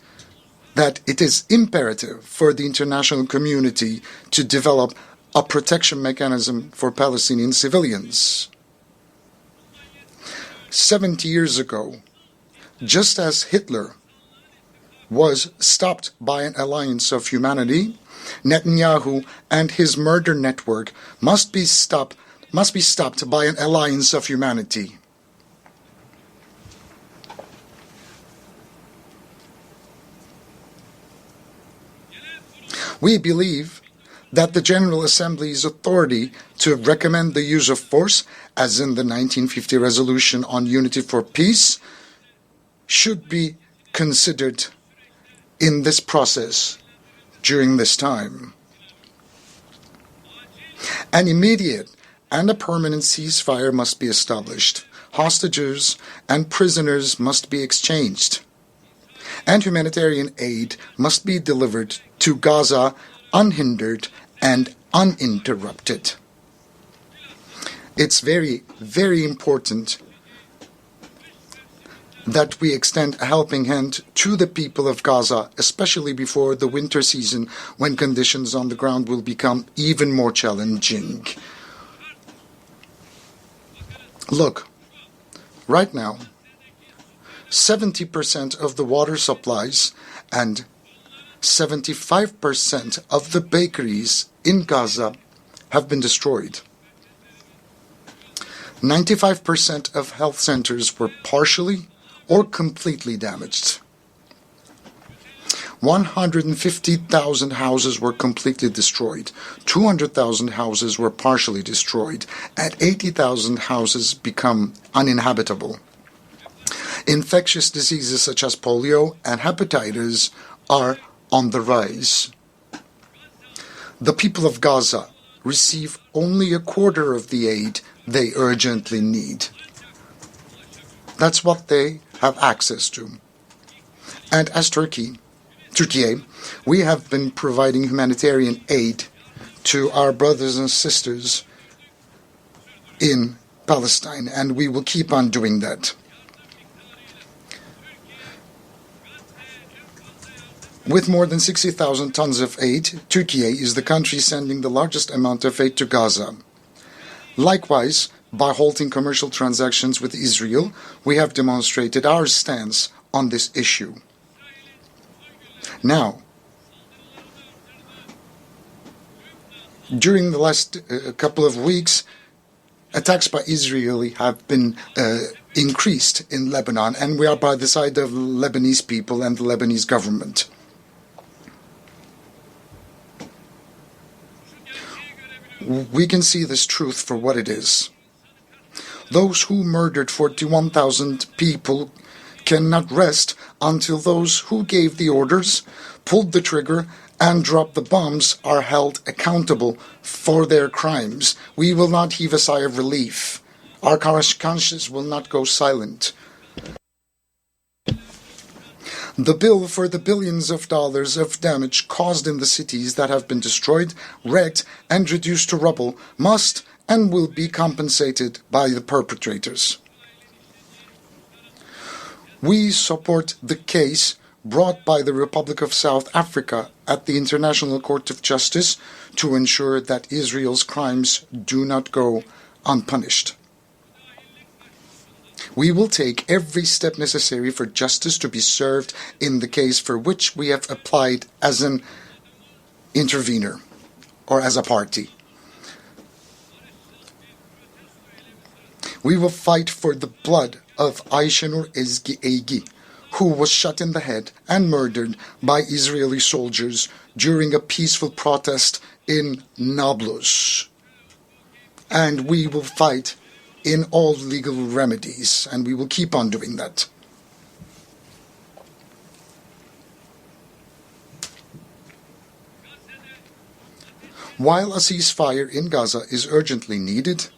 that it is imperative for the international community to develop a protection mechanism for Palestinian civilians. 70 years ago, just as Hitler was stopped by an alliance of humanity, Netanyahu and his murder network must be stopped by an alliance of humanity. We believe that the General Assembly's authority to recommend the use of force, as in the 1950 Resolution on Unity for Peace, should be considered in this process during this time. An immediate and a permanent ceasefire must be established. Hostages and prisoners must be exchanged. And humanitarian aid must be delivered to Gaza unhindered and uninterrupted. It's very, very important that we extend a helping hand to the people of Gaza, especially before the winter season, when conditions on the ground will become even more challenging. Look, right now, 70% of the water supplies and 75% of the bakeries in Gaza have been destroyed. 95% of health centers were partially or completely damaged. 150,000 houses were completely destroyed, 200,000 houses were partially destroyed, and 80,000 houses become uninhabitable. Infectious diseases such as polio and hepatitis are on the rise. The people of Gaza receive only a quarter of the aid they urgently need. That's what they have access to. And as Turkey, we have been providing humanitarian aid to our brothers and sisters in Palestine, and we will keep on doing that. With more than 60,000 tons of aid, Turkey is the country sending the largest amount of aid to Gaza. Likewise, by halting commercial transactions with Israel, we have demonstrated our stance on this issue. Now, during the last couple of weeks, attacks by Israel have been increased in Lebanon, and we are by the side of Lebanese people and the Lebanese government. We can see this truth for what it is. Those who murdered 41,000 people cannot rest until those who gave the orders, pulled the trigger, and dropped the bombs are held accountable for their crimes. We will not heave a sigh of relief. Our conscience will not go silent. The bill for the billions of dollars of damage caused in the cities that have been destroyed, wrecked, and reduced to rubble must and will be compensated by the perpetrators. We support the case brought by the Republic of South Africa at the International Court of Justice to ensure that Israel's crimes do not go unpunished. We will take every step necessary for justice to be served in the case for which we have applied as an intervener or as a party. We will fight for the blood of Ayşenur Ezgi Egi, who was shot in the head and murdered by Israeli soldiers during a peaceful protest in Nablus. And we will fight in all legal remedies, and we will keep on doing that. While a ceasefire in Gaza is urgently needed,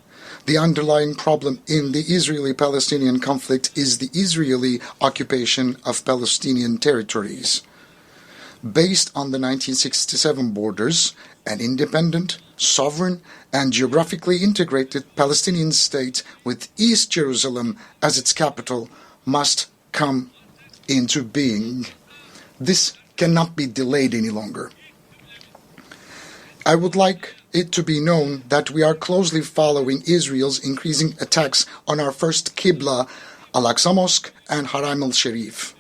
the underlying problem in the Israeli-Palestinian conflict is the Israeli occupation of Palestinian territories. Based on the 1967 borders, an independent, sovereign, and geographically integrated Palestinian state with East Jerusalem as its capital must come into being. This cannot be delayed any longer. I would like it to be known that we are closely following Israel's increasing attacks on our first Qibla, Al-Aqsa Mosque and Haram al-Sharif.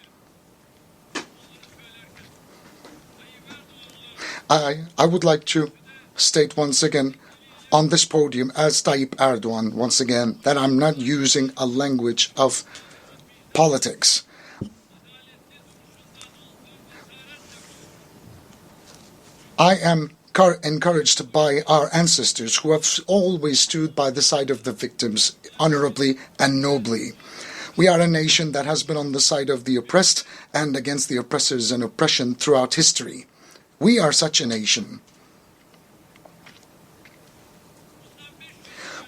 I would like to state once again on this podium as Tayyip Erdogan once again that I'm not using a language of politics. I am encouraged by our ancestors who have always stood by the side of the victims honorably and nobly. We are a nation that has been on the side of the oppressed and against the oppressors and oppression throughout history. We are such a nation.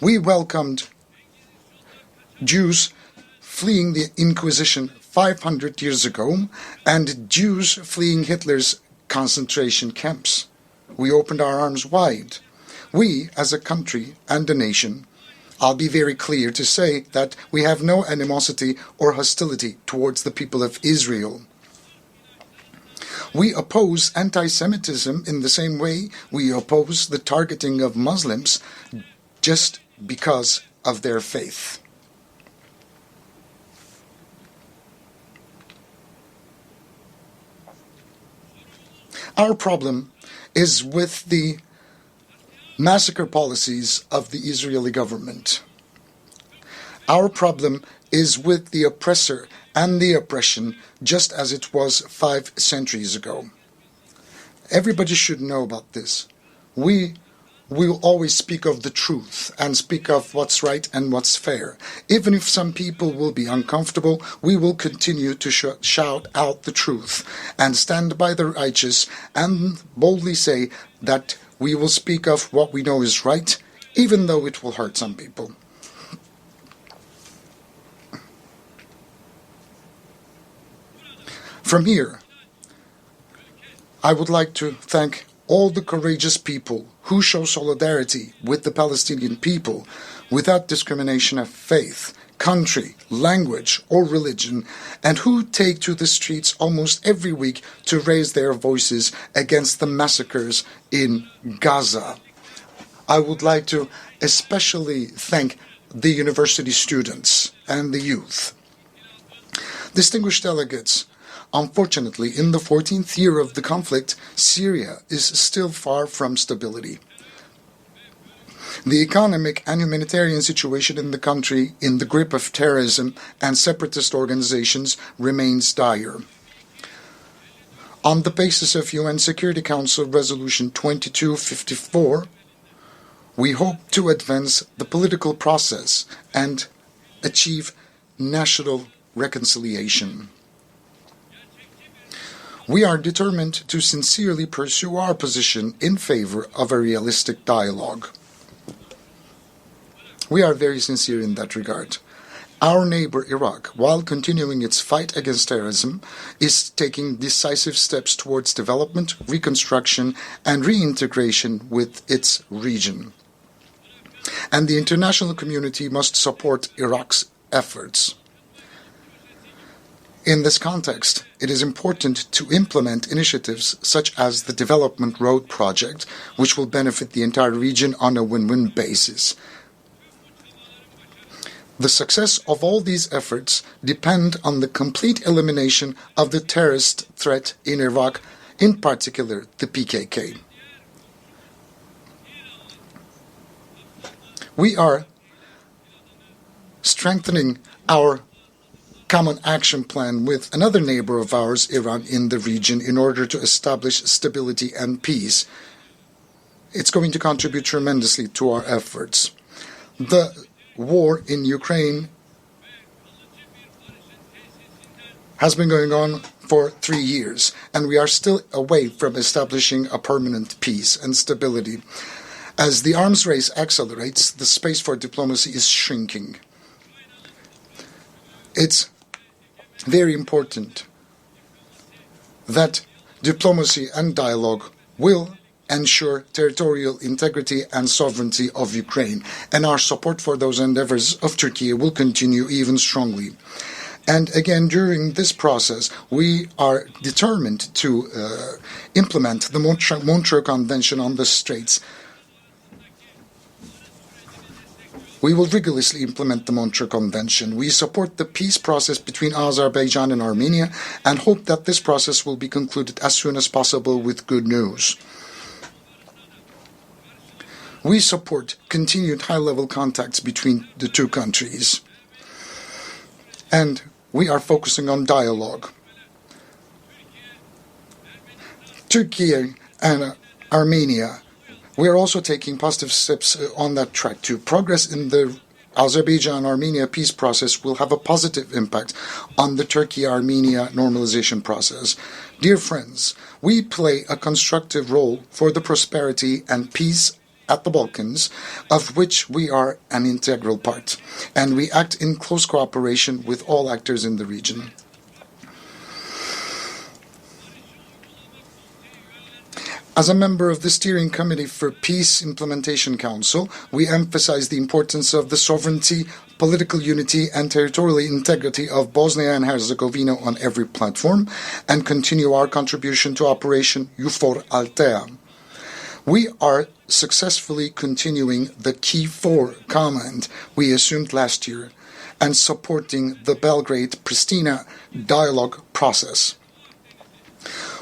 We welcomed Jews fleeing the Inquisition 500 years ago and Jews fleeing Hitler's concentration camps. We opened our arms wide. We, as a country and a nation, I'll be very clear to say that we have no animosity or hostility towards the people of Israel. We oppose anti-Semitism in the same way we oppose the targeting of Muslims just because of their faith. Our problem is with the massacre policies of the Israeli government. Our problem is with the oppressor and the oppression, just as it was 5 centuries ago. Everybody should know about this. We will always speak of the truth and speak of what's right and what's fair. Even if some people will be uncomfortable, we will continue to shout out the truth and stand by the righteous and boldly say that we will speak of what we know is right, even though it will hurt some people. From here, I would like to thank all the courageous people who show solidarity with the Palestinian people without discrimination of faith, country, language, or religion, and who take to the streets almost every week to raise their voices against the massacres in Gaza. I would like to especially thank the university students and the youth. Distinguished delegates, unfortunately, in the 14th year of the conflict, Syria is still far from stability. The economic and humanitarian situation in the country, in the grip of terrorism and separatist organizations, remains dire. On the basis of UN Security Council Resolution 2254, we hope to advance the political process and achieve national reconciliation. We are determined to sincerely pursue our position in favor of a realistic dialogue. We are very sincere in that regard. Our neighbor Iraq, while continuing its fight against terrorism, is taking decisive steps towards development, reconstruction, and reintegration with its region. And the international community must support Iraq's efforts. In this context, it is important to implement initiatives such as the Development Road Project, which will benefit the entire region on a win-win basis. The success of all these efforts depend on the complete elimination of the terrorist threat in Iraq, in particular the PKK. We are strengthening our common action plan with another neighbor of ours, Iran, in the region in order to establish stability and peace. It's going to contribute tremendously to our efforts. The war in Ukraine has been going on for 3 years, and we are still away from establishing a permanent peace and stability. As the arms race accelerates, the space for diplomacy is shrinking. It's very important that diplomacy and dialogue will ensure territorial integrity and sovereignty of Ukraine, and our support for those endeavors of Turkey will continue even strongly. And again, during this process, we are determined to implement the Montreux Convention on the Straits. We will rigorously implement the Montreux Convention. We support the peace process between Azerbaijan and Armenia and hope that this process will be concluded as soon as possible with good news. We support continued high-level contacts between the two countries. And we are focusing on dialogue. Turkey and Armenia, we are also taking positive steps on that track too. Progress in the Azerbaijan-Armenia peace process will have a positive impact on the Turkey-Armenia normalization process. Dear friends, we play a constructive role for the prosperity and peace at the Balkans, of which we are an integral part, and we act in close cooperation with all actors in the region. As a member of the Steering Committee for Peace Implementation Council, we emphasize the importance of the sovereignty, political unity, and territorial integrity of Bosnia and Herzegovina on every platform, and continue our contribution to Operation EUFOR Althea. We are successfully continuing the Key 4 command we assumed last year and supporting the Belgrade-Pristina dialogue process.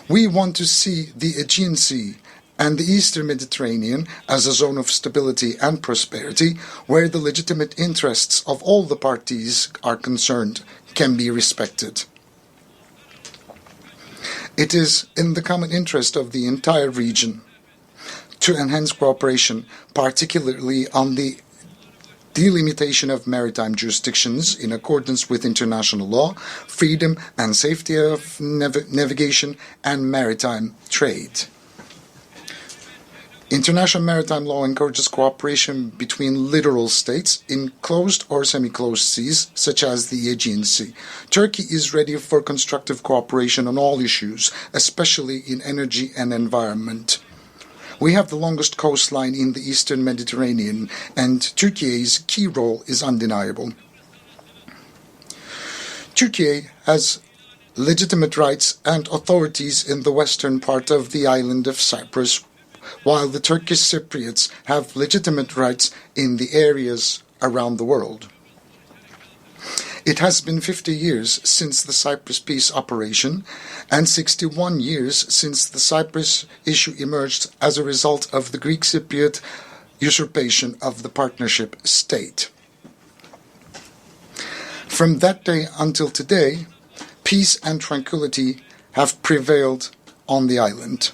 We want to see the Aegean Sea and the Eastern Mediterranean as a zone of stability and prosperity where the legitimate interests of all the parties are concerned can be respected. It is in the common interest of the entire region to enhance cooperation, particularly on the delimitation of maritime jurisdictions in accordance with international law, freedom and safety of navigation, and maritime trade. International maritime law encourages cooperation between littoral states in closed or semi-closed seas, such as the Aegean Sea. Turkey is ready for constructive cooperation on all issues, especially in energy and environment. We have the longest coastline in the Eastern Mediterranean, and Turkey's key role is undeniable. Turkey has legitimate rights and authorities in the western part of the island of Cyprus, while the Turkish Cypriots have legitimate rights in the areas around the world. It has been 50 years since the Cyprus peace operation and 61 years since the Cyprus issue emerged as a result of the Greek Cypriot usurpation of the partnership state. From that day until today, peace and tranquility have prevailed on the island.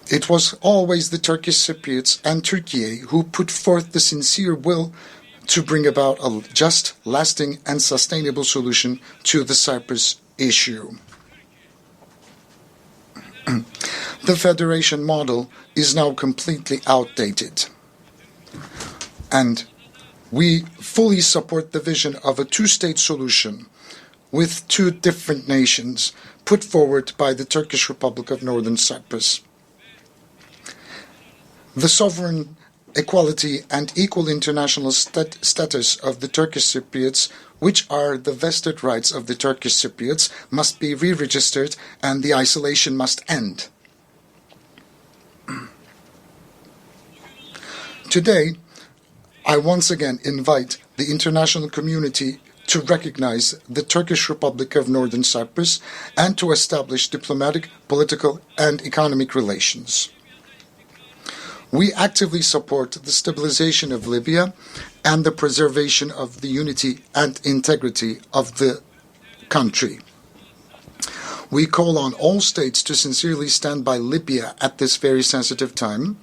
It was always the Turkish Cypriots and Turkey who put forth the sincere will to bring about a just, lasting, and sustainable solution to the Cyprus issue. The federation model is now completely outdated, and We fully support the vision of a two-state solution with two different nations put forward by the Turkish Republic of Northern Cyprus. The sovereign, equality and equal international status of the Turkish Cypriots, which are the vested rights of the Turkish Cypriots, must be re-registered and the isolation must end. Today, I once again invite the international community to recognize the Turkish Republic of Northern Cyprus and to establish diplomatic, political and economic relations. We actively support the stabilization of Libya and the preservation of the unity and integrity of the country. We call on all states to sincerely stand by Libya at this very sensitive time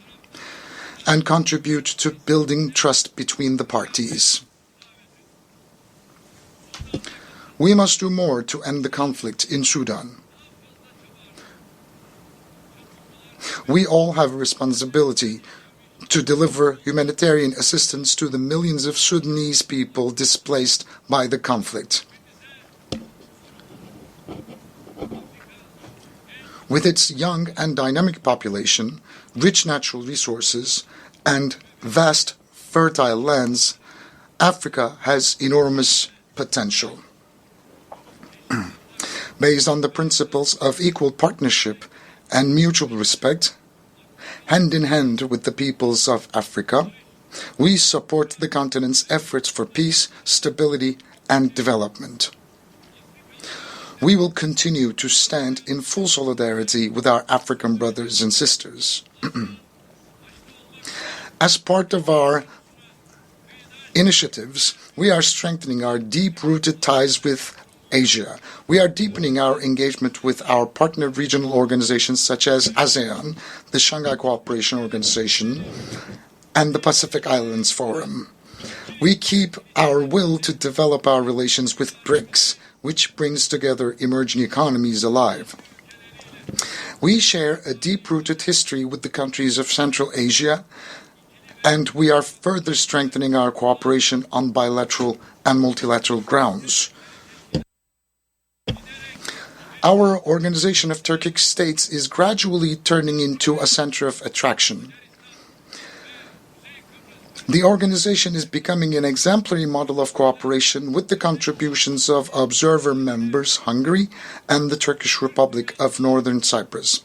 and contribute to building trust between the parties. We must do more to end the conflict in Sudan. We all have a responsibility to deliver humanitarian assistance to the millions of Sudanese people displaced by the conflict. With its young and dynamic population, rich natural resources, and vast fertile lands, Africa has enormous potential. Based on the principles of equal partnership and mutual respect, hand in hand with the peoples of Africa, we support the continent's efforts for peace, stability, and development. We will continue to stand in full solidarity with our African brothers and sisters. As part of our initiatives, we are strengthening our deep-rooted ties with Asia. We are deepening our engagement with our partner regional organizations such as ASEAN, the Shanghai Cooperation Organization, and the Pacific Islands Forum. We keep our will to develop our relations with BRICS, which brings together emerging economies alive. We share a deep-rooted history with the countries of Central Asia, and we are further strengthening our cooperation on bilateral and multilateral grounds. Our Organization of Turkic States is gradually turning into a center of attraction. The organization is becoming an exemplary model of cooperation with the contributions of observer members Hungary and the Turkish Republic of Northern Cyprus.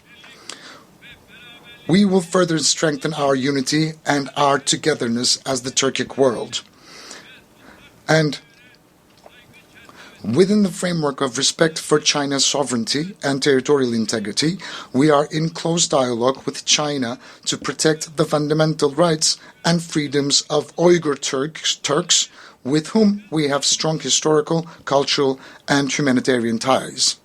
We will further strengthen our unity and our togetherness as the Turkic world. And within the framework of respect for China's sovereignty and territorial integrity, we are in close dialogue with China to protect the fundamental rights and freedoms of Uyghur Turks, with whom we have strong historical, cultural, and humanitarian ties.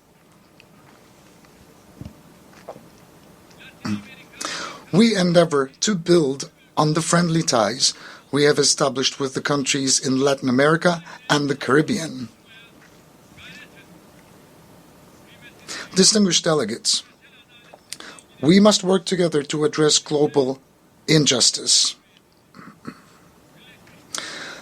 We endeavor to build on the friendly ties we have established with the countries in Latin America and the Caribbean. Distinguished delegates, we must work together to address global injustice.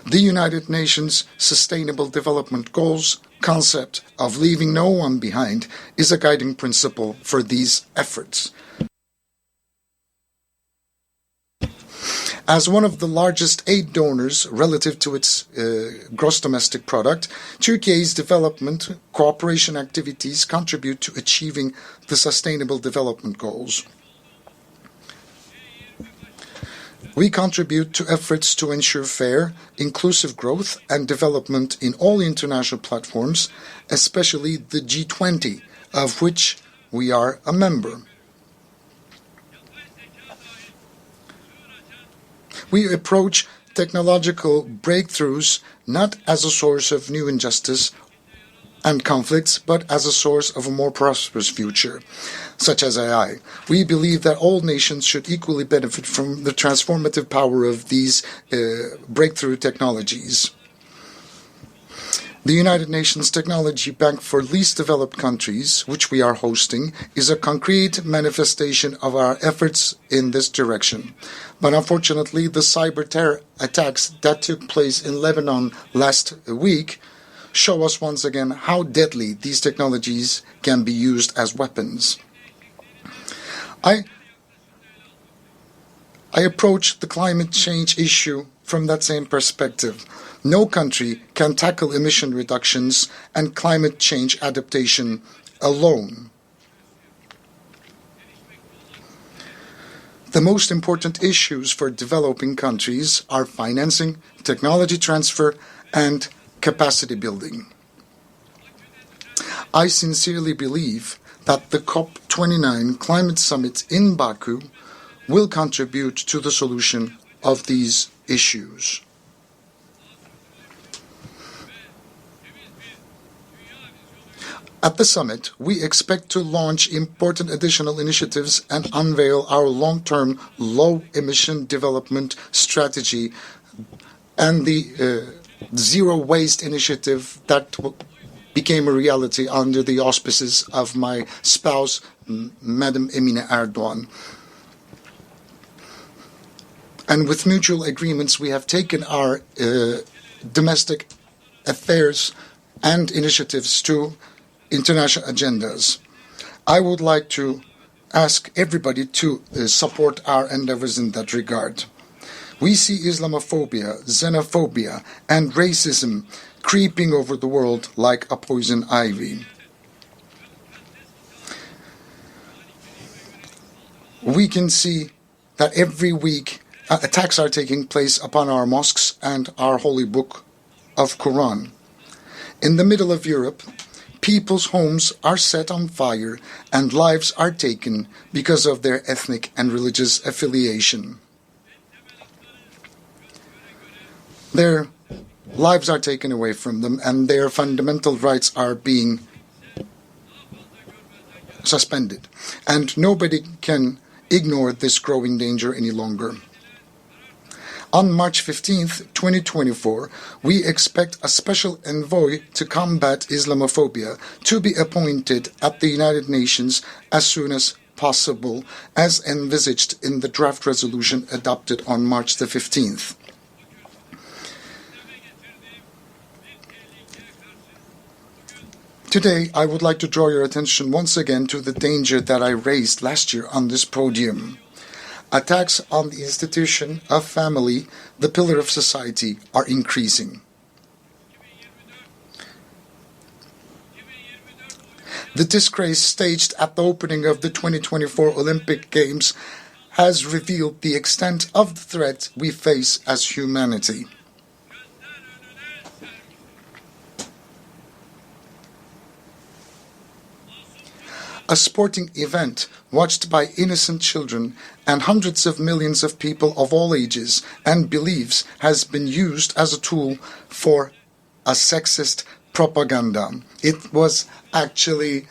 The United Nations Sustainable Development Goals concept of leaving no one behind is a guiding principle for these efforts. As one of the largest aid donors relative to its gross domestic product, Turkey's development cooperation activities contribute to achieving the Sustainable Development Goals. We contribute to efforts to ensure fair, inclusive growth and development in all international platforms, especially the G20, of which we are a member. We approach technological breakthroughs not as a source of new injustice and conflicts, but as a source of a more prosperous future, such as AI. We believe that all nations should equally benefit from the transformative power of these breakthrough technologies. The United Nations Technology Bank for Least Developed Countries, which we are hosting, is a concrete manifestation of our efforts in this direction. But unfortunately, the cyber terror attacks that took place in Lebanon last week show us once again how deadly these technologies can be used as weapons. I approach the climate change issue from that same perspective. No country can tackle emission reductions and climate change adaptation alone. The most important issues for developing countries are financing, technology transfer, and capacity building. I sincerely believe that the COP29 climate summit in Baku will contribute to the solution of these issues. At the summit, we expect to launch important additional initiatives and unveil our long-term low-emission development strategy and the Zero Waste initiative that became a reality under the auspices of my spouse, Madam Emine Erdogan. And with mutual agreements, we have taken our domestic affairs and initiatives to international agendas. I would like to ask everybody to support our endeavors in that regard. We see Islamophobia, xenophobia, and racism creeping over the world like a poison ivy. We can see that every week attacks are taking place upon our mosques and our holy book of Quran. In the middle of Europe, people's homes are set on fire and lives are taken because of their ethnic and religious affiliation. Their lives are taken away from them and their fundamental rights are being suspended. And nobody can ignore this growing danger any longer. On March 15th, 2024, we expect a special envoy to combat Islamophobia to be appointed at the United Nations as soon as possible, as envisaged in the draft resolution adopted on March the 15th. Today, I would like to draw your attention once again to the danger that I raised last year on this podium. Attacks on the institution of family, the pillar of society, are increasing. The disgrace staged at the opening of the 2024 Olympic Games has revealed the extent of the threat we face as humanity. A sporting event watched by innocent children and hundreds of millions of people of all ages and beliefs has been used as a tool for a sexist propaganda. It was actually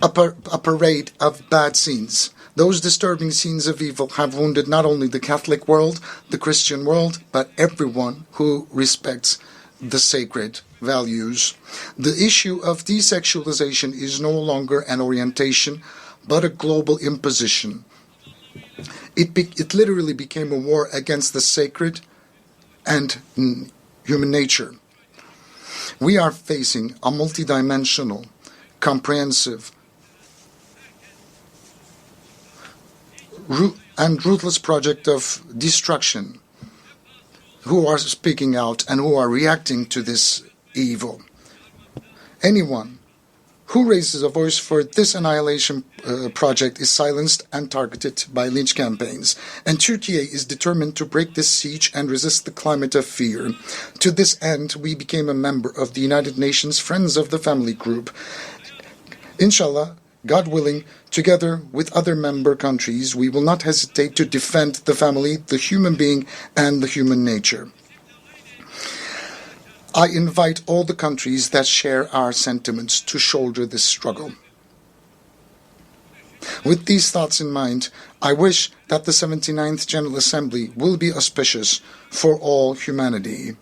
a parade of bad scenes. Those disturbing scenes of evil have wounded not only the Catholic world, the Christian world, but everyone who respects the sacred values. The issue of desexualization is no longer an orientation, but a global imposition. It literally became a war against the sacred and human nature. We are facing a multidimensional, comprehensive, and ruthless project of destruction, who are speaking out and who are reacting to this evil. Anyone who raises a voice for this annihilation project is silenced and targeted by lynch campaigns. And Turkey is determined to break this siege and resist the climate of fear. To this end, we became a member of the United Nations Friends of the Family Group. Inshallah, God willing, together with other member countries, we will not hesitate to defend the family, the human being, and the human nature. I invite all the countries that share our sentiments to shoulder this struggle. With these thoughts in mind, I wish that the 79th General Assembly will be auspicious for all humanity.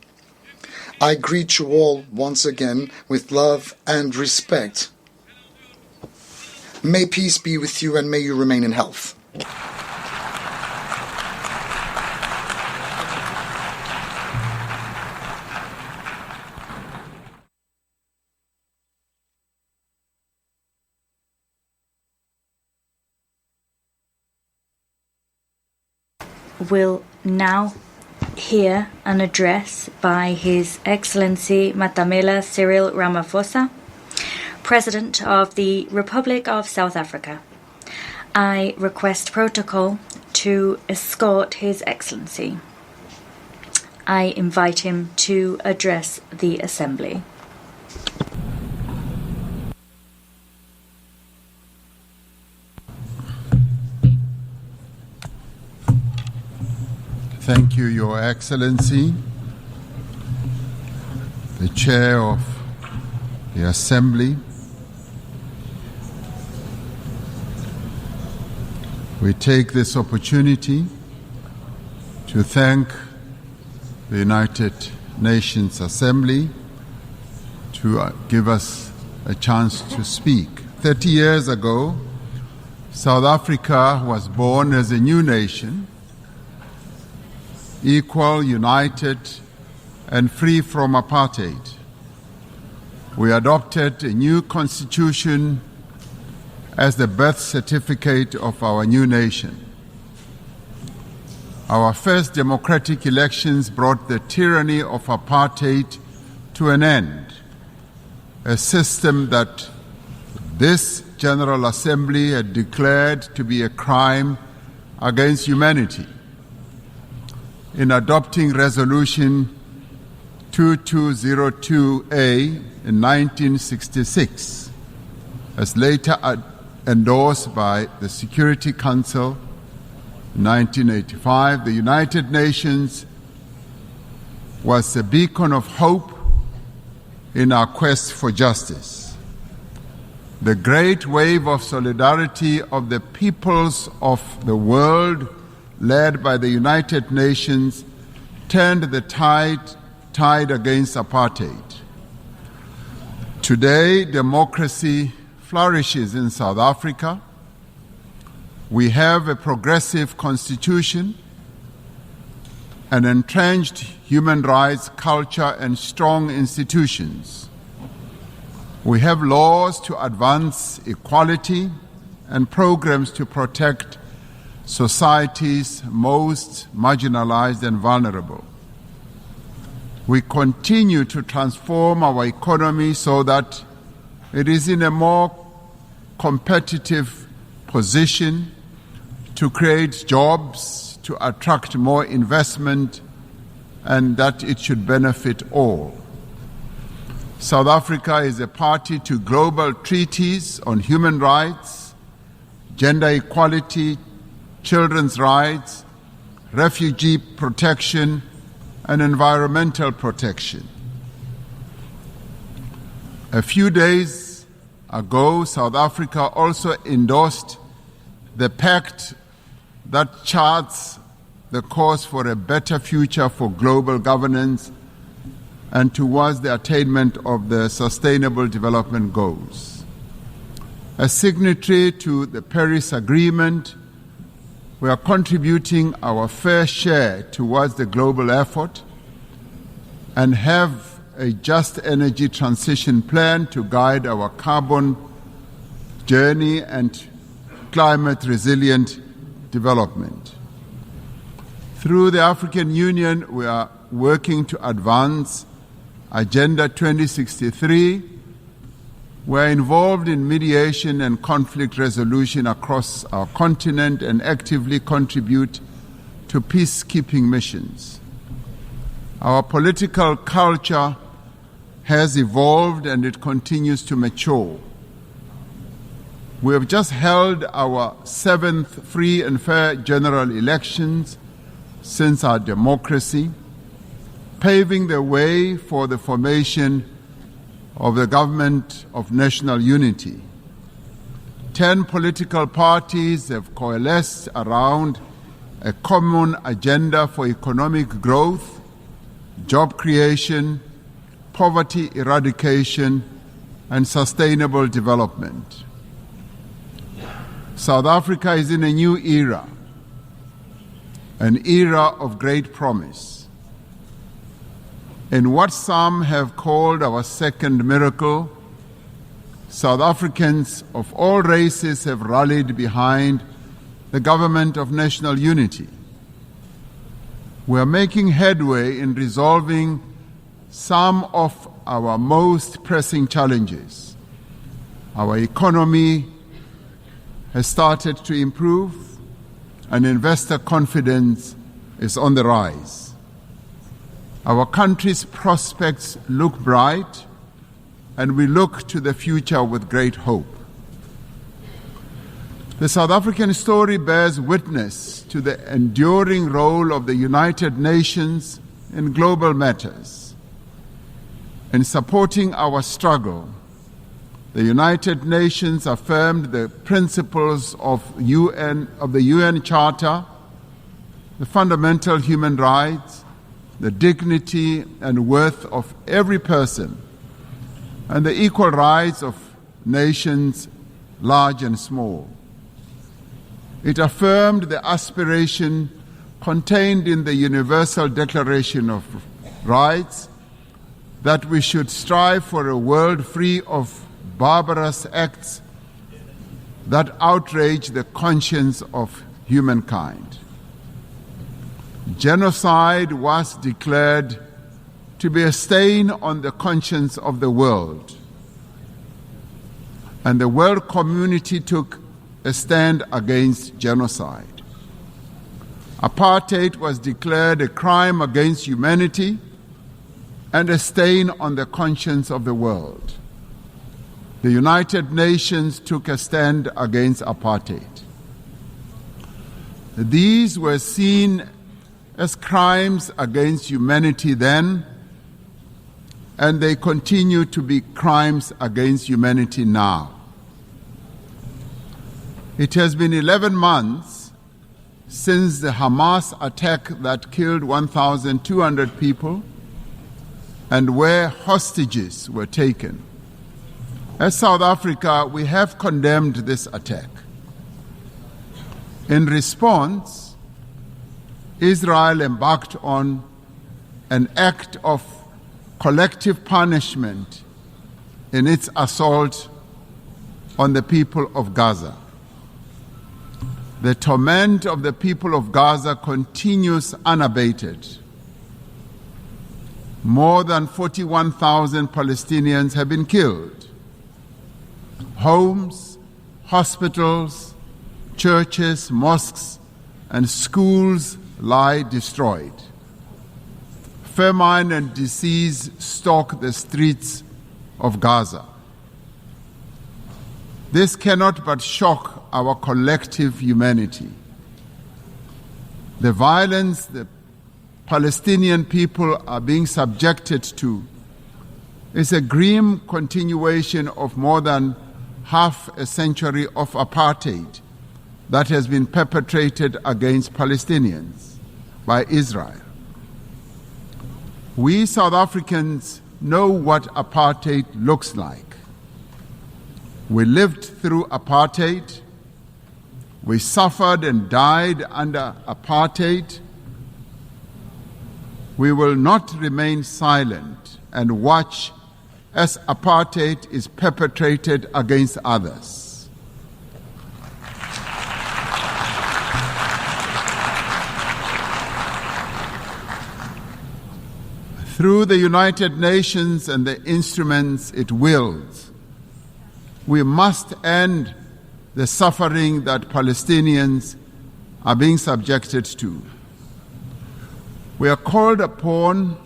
I greet you all once again with love and respect. May peace be with you and may you remain in health. Will now hear an address by His Excellency Matamela Cyril Ramaphosa, President of the Republic of South Africa. I request protocol to escort His Excellency. I invite him to address the Assembly. Thank you, Your Excellency, the Chair of the Assembly. We take this opportunity to thank the United Nations Assembly to give us a chance to speak. 30 years ago, South Africa was born as a new nation, equal, united, and free from apartheid. We adopted a new constitution as the birth certificate of our new nation. Our first democratic elections brought the tyranny of apartheid to an end, a system that this General Assembly had declared to be a crime against humanity. In adopting Resolution 2202A in 1966, as later endorsed by the Security Council in 1985, the United Nations was a beacon of hope in our quest for justice. The great wave of solidarity of the peoples of the world, led by the United Nations, turned the tide against apartheid. Today, democracy flourishes in South Africa. We have a progressive constitution, an entrenched human rights culture, and strong institutions. We have laws to advance equality and programs to protect society's most marginalized and vulnerable. We continue to transform our economy so that it is in a more competitive position to create jobs, to attract more investment, and that it should benefit all. South Africa is a party to global treaties on human rights, gender equality, children's rights, refugee protection, and environmental protection. A few days ago, South Africa also endorsed the pact that charts the course for a better future for global governance and towards the attainment of the Sustainable Development Goals. As signatory to the Paris Agreement, we are contributing our fair share towards the global effort and have a just energy transition plan to guide our carbon journey and climate-resilient development. Through the African Union, we are working to advance Agenda 2063. We are involved in mediation and conflict resolution across our continent and actively contribute to peacekeeping missions. Our political culture has evolved and it continues to mature. We have just held our 7th free and fair general elections since our democracy, paving the way for the formation of the Government of National Unity. 10 political parties have coalesced around a common agenda for economic growth, job creation, poverty eradication, and sustainable development. South Africa is in a new era, an era of great promise. In what some have called our second miracle, South Africans of all races have rallied behind the government of national unity. We are making headway in resolving some of our most pressing challenges. Our economy has started to improve, and investor confidence is on the rise. Our country's prospects look bright, and we look to the future with great hope. The South African story bears witness to the enduring role of the United Nations in global matters. In supporting our struggle, the United Nations affirmed the principles of the UN Charter, the fundamental human rights, the dignity and worth of every person, and the equal rights of nations, large and small. It affirmed the aspiration contained in the Universal Declaration of Rights that we should strive for a world free of barbarous acts that outrage the conscience of humankind. Genocide was declared to be a stain on the conscience of the world, and the world community took a stand against genocide. Apartheid was declared a crime against humanity and a stain on the conscience of the world. The United Nations took a stand against apartheid. These were seen as crimes against humanity then, and they continue to be crimes against humanity now. It has been 11 months since the Hamas attack that killed 1,200 people and where hostages were taken. As South Africa, we have condemned this attack. In response, Israel embarked on an act of collective punishment in its assault on the people of Gaza. The torment of the people of Gaza continues unabated. More than 41,000 Palestinians have been killed. Homes, hospitals, churches, mosques, and schools lie destroyed. Famine and disease stalk the streets of Gaza. This cannot but shock our collective humanity. The violence the Palestinian people are being subjected to is a grim continuation of more than half a century of apartheid that has been perpetrated against Palestinians by Israel. We South Africans know what apartheid looks like. We lived through apartheid. We suffered and died under apartheid. We will not remain silent and watch as apartheid is perpetrated against others. Through the United Nations and the instruments it wields, we must end the suffering that Palestinians are being subjected to. We are called upon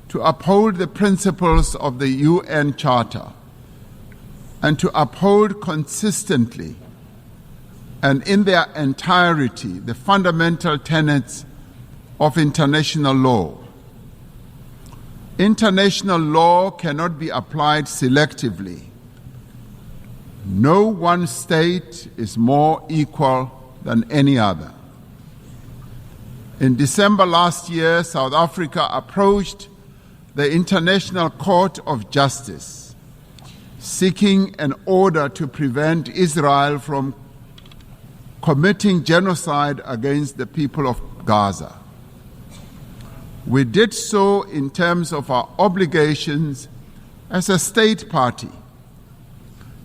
to uphold the principles of the UN Charter and to uphold consistently and in their entirety the fundamental tenets of international law. International law cannot be applied selectively. No one state is more equal than any other. In December last year, South Africa approached the International Court of Justice, seeking an order to prevent Israel from committing genocide against the people of Gaza. We did so in terms of our obligations as a state party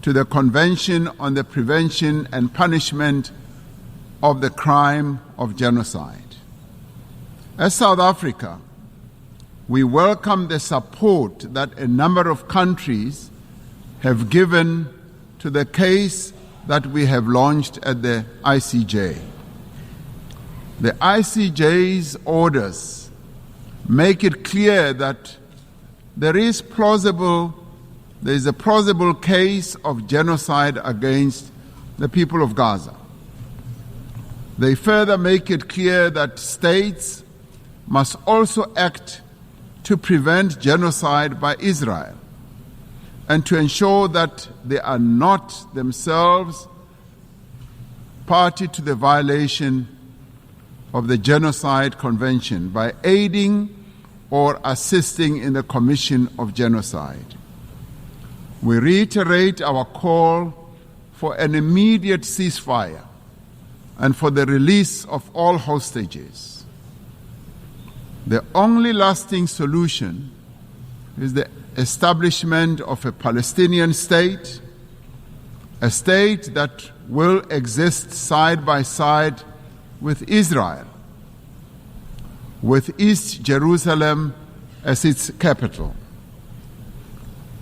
to the Convention on the Prevention and Punishment of the Crime of Genocide. As South Africa, we welcome the support that a number of countries have given to the case that we have launched at the ICJ. The ICJ's orders make it clear that there is a plausible case of genocide against the people of Gaza. They further make it clear that states must also act to prevent genocide by Israel and to ensure that they are not themselves party to the violation of the Genocide Convention by aiding or assisting in the commission of genocide. We reiterate our call for an immediate ceasefire and for the release of all hostages. The only lasting solution is the establishment of a Palestinian state, a state that will exist side by side with Israel, with East Jerusalem as its capital.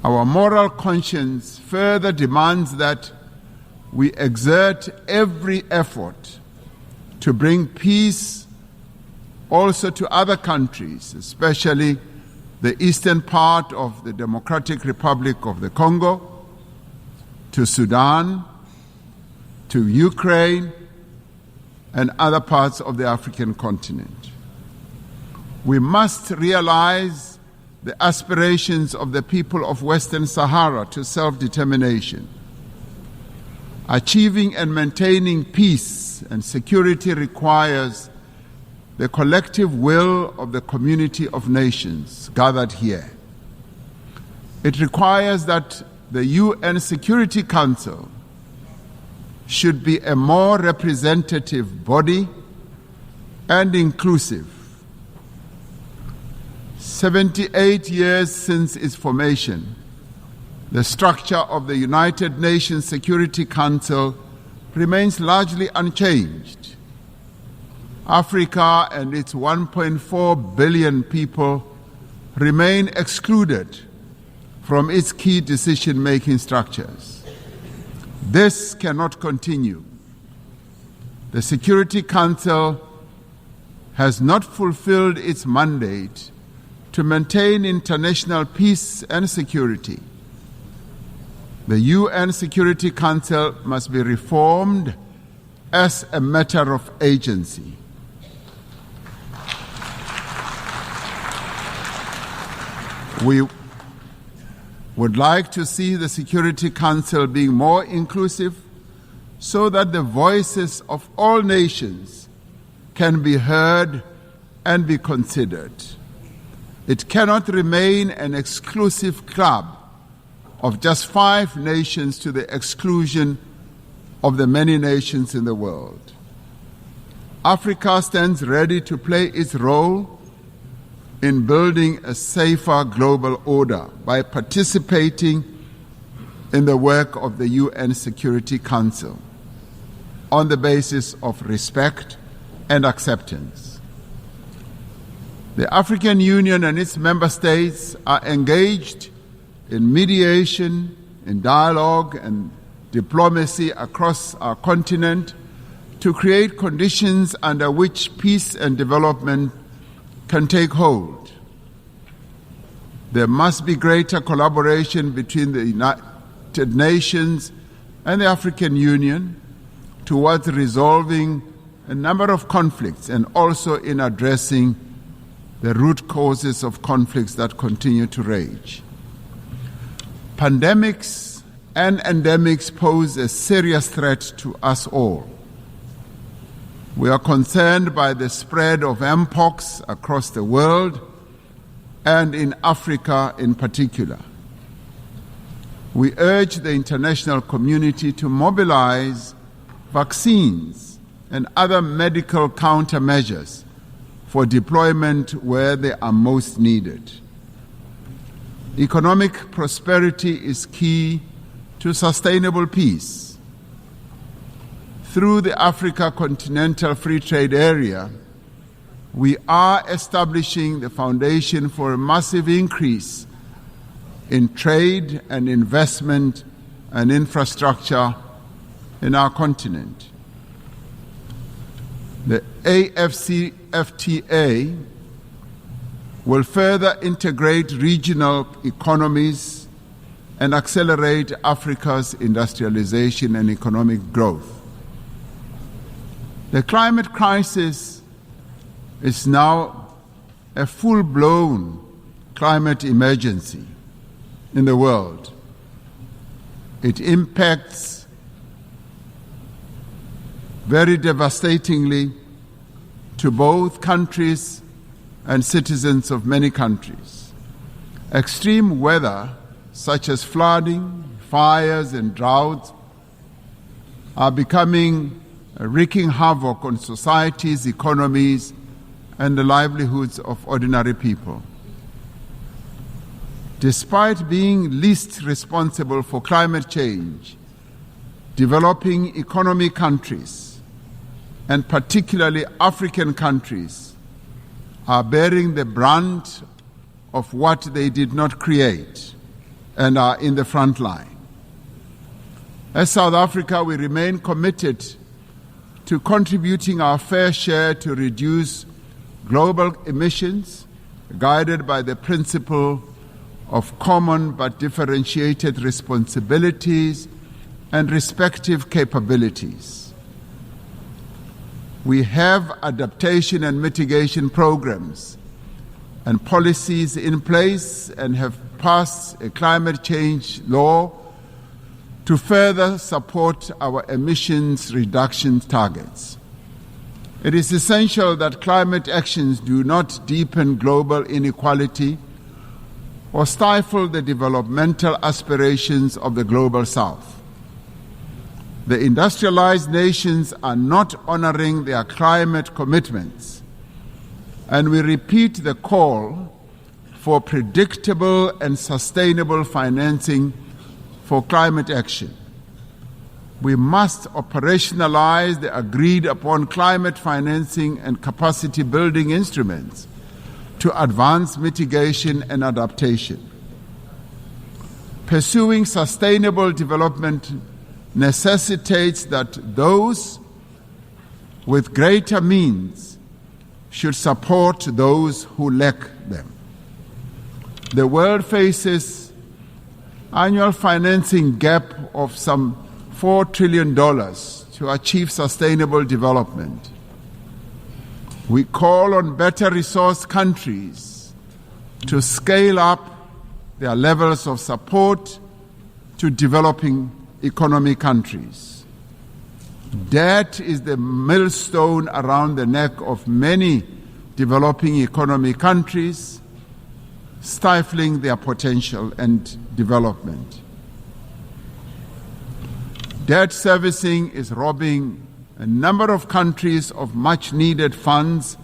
Our moral conscience further demands that we exert every effort to bring peace also to other countries, especially the eastern part of the Democratic Republic of the Congo, to Sudan, to Ukraine, and other parts of the African continent. We must realize the aspirations of the people of Western Sahara to self-determination. Achieving and maintaining peace and security requires the collective will of the community of nations gathered here. It requires that the UN Security Council should be a more representative body and inclusive. 78 years since its formation, the structure of the United Nations Security Council remains largely unchanged. Africa and its 1.4 billion people remain excluded from its key decision-making structures. This cannot continue. The Security Council has not fulfilled its mandate to maintain international peace and security. The UN Security Council must be reformed as a matter of agency. We would like to see the Security Council being more inclusive so that the voices of all nations can be heard and be considered. It cannot remain an exclusive club of just 5 nations to the exclusion of the many nations in the world. Africa stands ready to play its role in building a safer global order by participating in the work of the UN Security Council on the basis of respect and acceptance. The African Union and its member states are engaged in mediation, in dialogue and diplomacy across our continent to create conditions under which peace and development can take hold. There must be greater collaboration between the United Nations and the African Union towards resolving a number of conflicts and also in addressing the root causes of conflicts that continue to rage. Pandemics and endemics pose a serious threat to us all. We are concerned by the spread of mpox across the world and in Africa in particular. We urge the international community to mobilize vaccines and other medical countermeasures for deployment where they are most needed. Economic prosperity is key to sustainable peace. Through the Africa Continental Free Trade Area, we are establishing the foundation for a massive increase in trade and investment and infrastructure in our continent. The AFCFTA will further integrate regional economies and accelerate Africa's industrialization and economic growth. The climate crisis is now a full-blown climate emergency in the world. It impacts very devastatingly to both countries and citizens of many countries. Extreme weather, such as flooding, fires, and droughts, are becoming wreaking havoc on societies, economies, and the livelihoods of ordinary people. Despite being least responsible for climate change, developing economy countries, and particularly African countries, are bearing the brunt of what they did not create and are in the front line. As South Africa, we remain committed to contributing our fair share to reduce global emissions, guided by the principle of common but differentiated responsibilities and respective capabilities. We have adaptation and mitigation programs and policies in place and have passed a climate change law to further support our emissions reduction targets. It is essential that climate actions do not deepen global inequality or stifle the developmental aspirations of the global South. The industrialized nations are not honoring their climate commitments, and we repeat the call for predictable and sustainable financing for climate action. We must operationalize the agreed-upon climate financing and capacity-building instruments to advance mitigation and adaptation. Pursuing sustainable development necessitates that those with greater means should support those who lack them. The world faces annual financing gap of some $4 trillion to achieve sustainable development. We call on better resourced countries to scale up their levels of support to developing economy countries. Debt is the millstone around the neck of many developing economy countries, stifling their potential and development. Debt servicing is robbing a number of countries of much-needed funds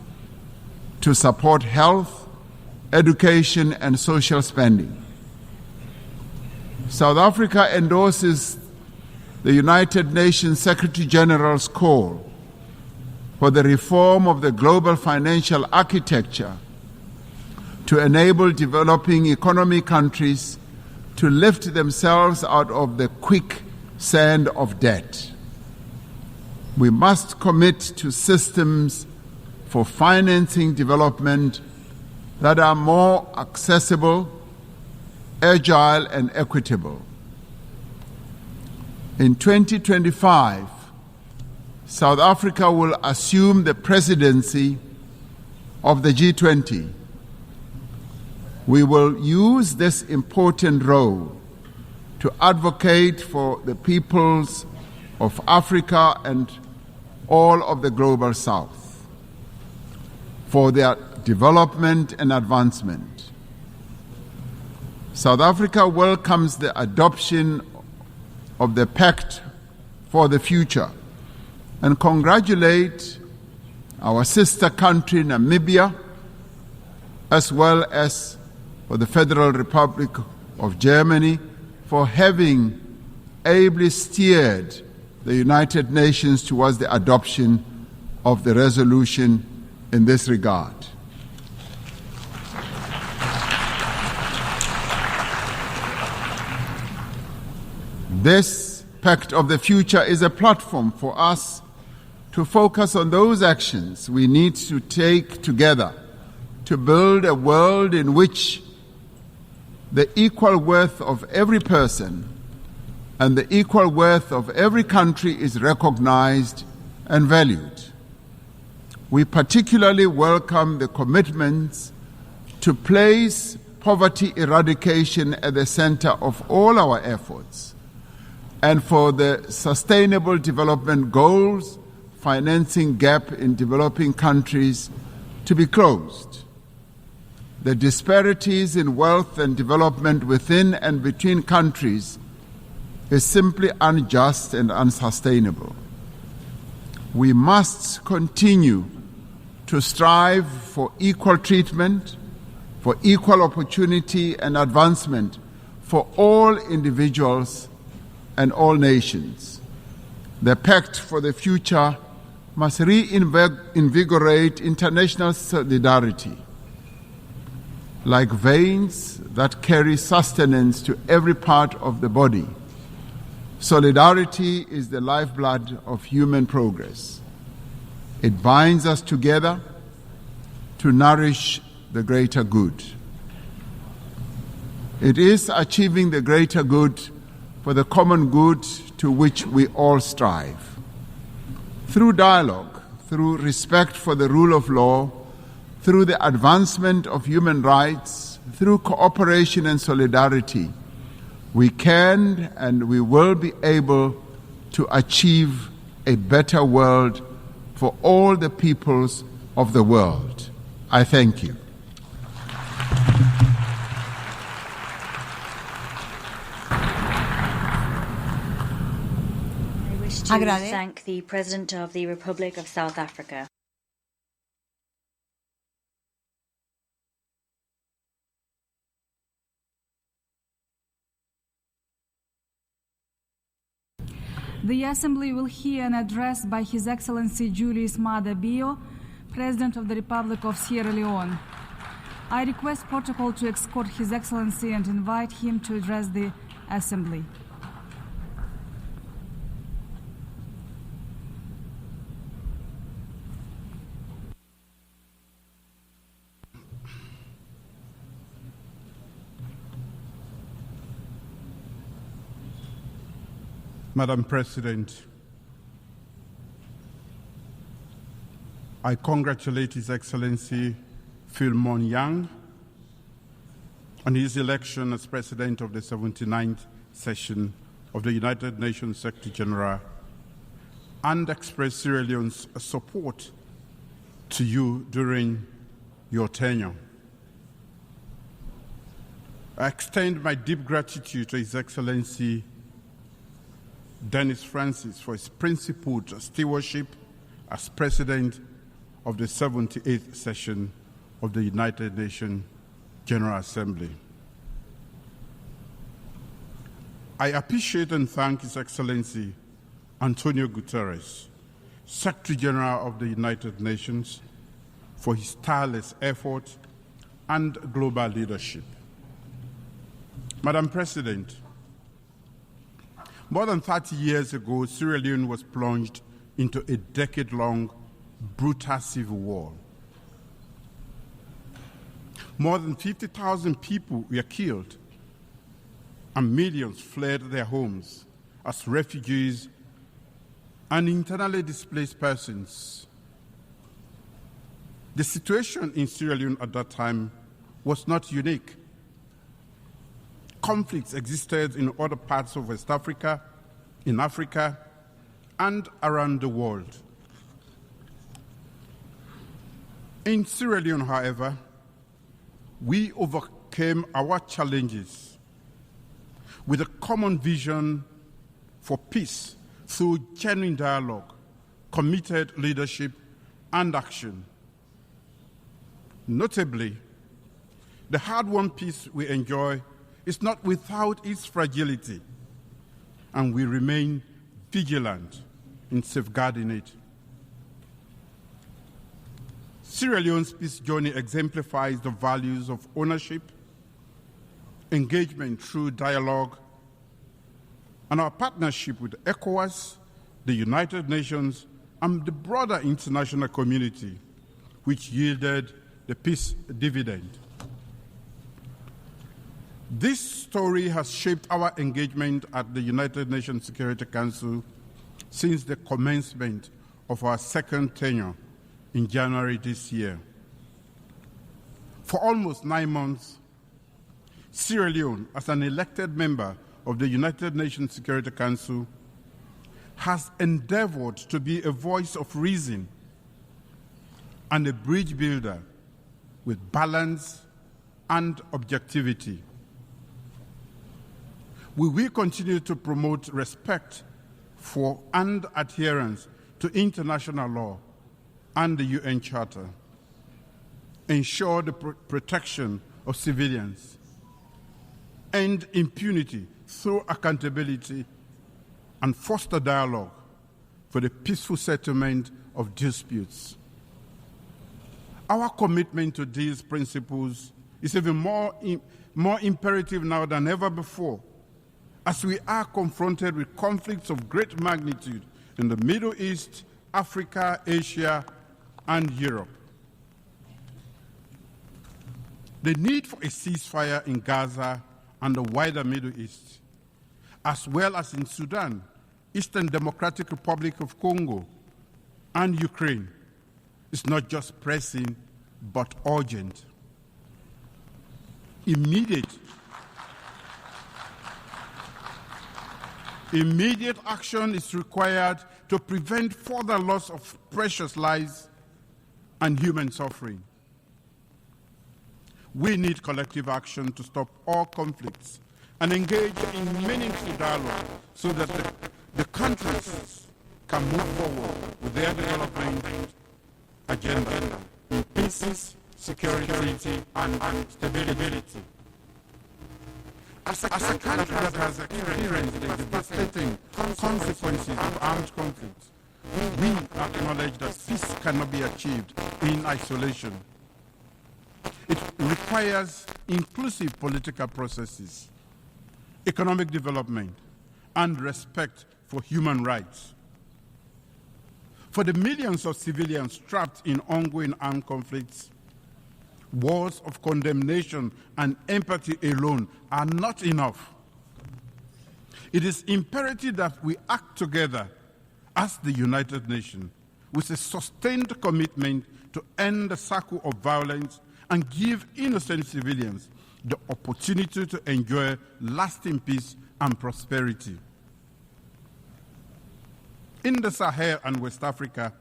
to support health, education, and social spending. South Africa endorses the United Nations Secretary General's call for the reform of the global financial architecture to enable developing economy countries to lift themselves out of the quicksand of debt. We must commit to systems for financing development that are more accessible, agile, and equitable. In 2025, South Africa will assume the presidency of the G20. We will use this important role to advocate for the peoples of Africa and all of the global South, for their development and advancement. South Africa welcomes the adoption of the Pact for the Future and congratulates our sister country, Namibia, as well as for the Federal Republic of Germany for having ably steered the United Nations towards the adoption of the resolution in this regard. This Pact of the Future is a platform for us to focus on those actions we need to take together to build a world in which the equal worth of every person and the equal worth of every country is recognized and valued. We particularly welcome the commitments to place poverty eradication at the center of all our efforts, and for the Sustainable Development Goals financing gap in developing countries to be closed. The disparities in wealth and development within and between countries is simply unjust and unsustainable. We must continue to strive for equal treatment, for equal opportunity and advancement for all individuals and all nations. The Pact for the Future must reinvigorate international solidarity, like veins that carry sustenance to every part of the body. Solidarity is the lifeblood of human progress. It binds us together to nourish the greater good. It is achieving the greater good for the common good to which we all strive. Through dialogue, through respect for the rule of law, through the advancement of human rights, through cooperation and solidarity, we can and we will be able to achieve a better world for all the peoples of the world. I thank you. I wish to thank the President of the Republic of South Africa. The Assembly will hear an address by His Excellency Julius Maada Bio, President of the Republic of Sierra Leone. I request protocol to escort His Excellency and invite him to address the Assembly. Madam President, I congratulate His Excellency Philemon Yang on his election as President of the 79th session of the United Nations Secretary General and express Sierra Leone's support to you during your tenure. I extend my deep gratitude to His Excellency Dennis Francis for his principled stewardship as President of the 78th session of the United Nations General Assembly. I appreciate and thank His Excellency António Guterres, Secretary General of the United Nations, for his tireless effort and global leadership. Madam President, more than 30 years ago, Sierra Leone was plunged into a decade-long brutal civil war. More than 50,000 people were killed, and millions fled their homes as refugees and internally displaced persons. The situation in Sierra Leone at that time was not unique. Conflicts existed in other parts of West Africa, in Africa, and around the world. In Sierra Leone, however, we overcame our challenges with a common vision for peace through genuine dialogue, committed leadership, and action. Notably, the hard-won peace we enjoy is not without its fragility, and we remain vigilant in safeguarding it. Sierra Leone's peace journey exemplifies the values of ownership, engagement through dialogue, and our partnership with ECOWAS, the United Nations, and the broader international community, which yielded the peace dividend. This story has shaped our engagement at the United Nations Security Council since the commencement of our second tenure in January this year. For almost 9 months, Sierra Leone, as an elected member of the United Nations Security Council, has endeavored to be a voice of reason and a bridge builder with balance and objectivity. We will continue to promote respect for and adherence to international law and the UN Charter, ensure the protection of civilians, end impunity through accountability, and foster dialogue for the peaceful settlement of disputes. Our commitment to these principles is even more imperative now than ever before, as we are confronted with conflicts of great magnitude in the Middle East, Africa, Asia, and Europe. The need for a ceasefire in Gaza and the wider Middle East, as well as in Sudan, Eastern Democratic Republic of Congo, and Ukraine, is not just pressing, but urgent. Immediate action is required to prevent further loss of precious lives and human suffering. We need collective action to stop all conflicts and engage in meaningful dialogue so that the countries can move forward with their development agenda in peace, security, and stability. As a country that has experienced the devastating consequences of armed conflict, we acknowledge that peace cannot be achieved in isolation. It requires inclusive political processes, economic development, and respect for human rights. For the millions of civilians trapped in ongoing armed conflicts, words of condemnation and empathy alone are not enough. It is imperative that we act together as the United Nations with a sustained commitment to end the cycle of violence and give innocent civilians the opportunity to enjoy lasting peace and prosperity. In the Sahel and West Africa,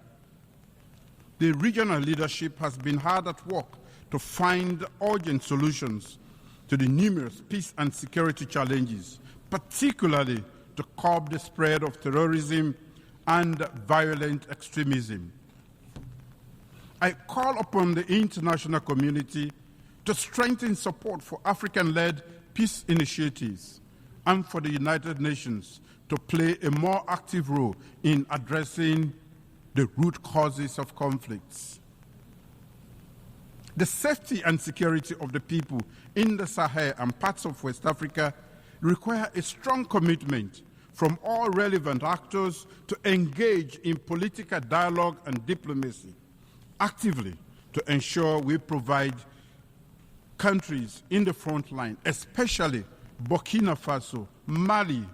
the regional leadership has been hard at work to find urgent solutions to the numerous peace and security challenges, particularly to curb the spread of terrorism and violent extremism. I call upon the international community to strengthen support for African-led peace initiatives and for the United Nations to play a more active role in addressing the root causes of conflicts. The safety and security of the people in the Sahel and parts of West Africa require a strong commitment from all relevant actors to engage in political dialogue and diplomacy actively to ensure we provide countries in the front line, especially Burkina Faso, Mali,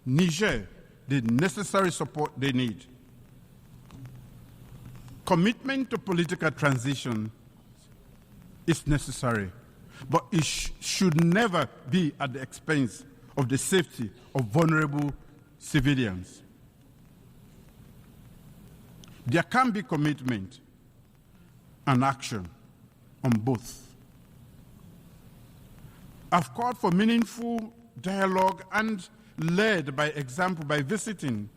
Niger, the necessary support they need. Commitment to political transition is necessary, but it should never be at the expense of the safety of vulnerable civilians. There can be commitment and action on both. I've called for meaningful dialogue and led by example by visiting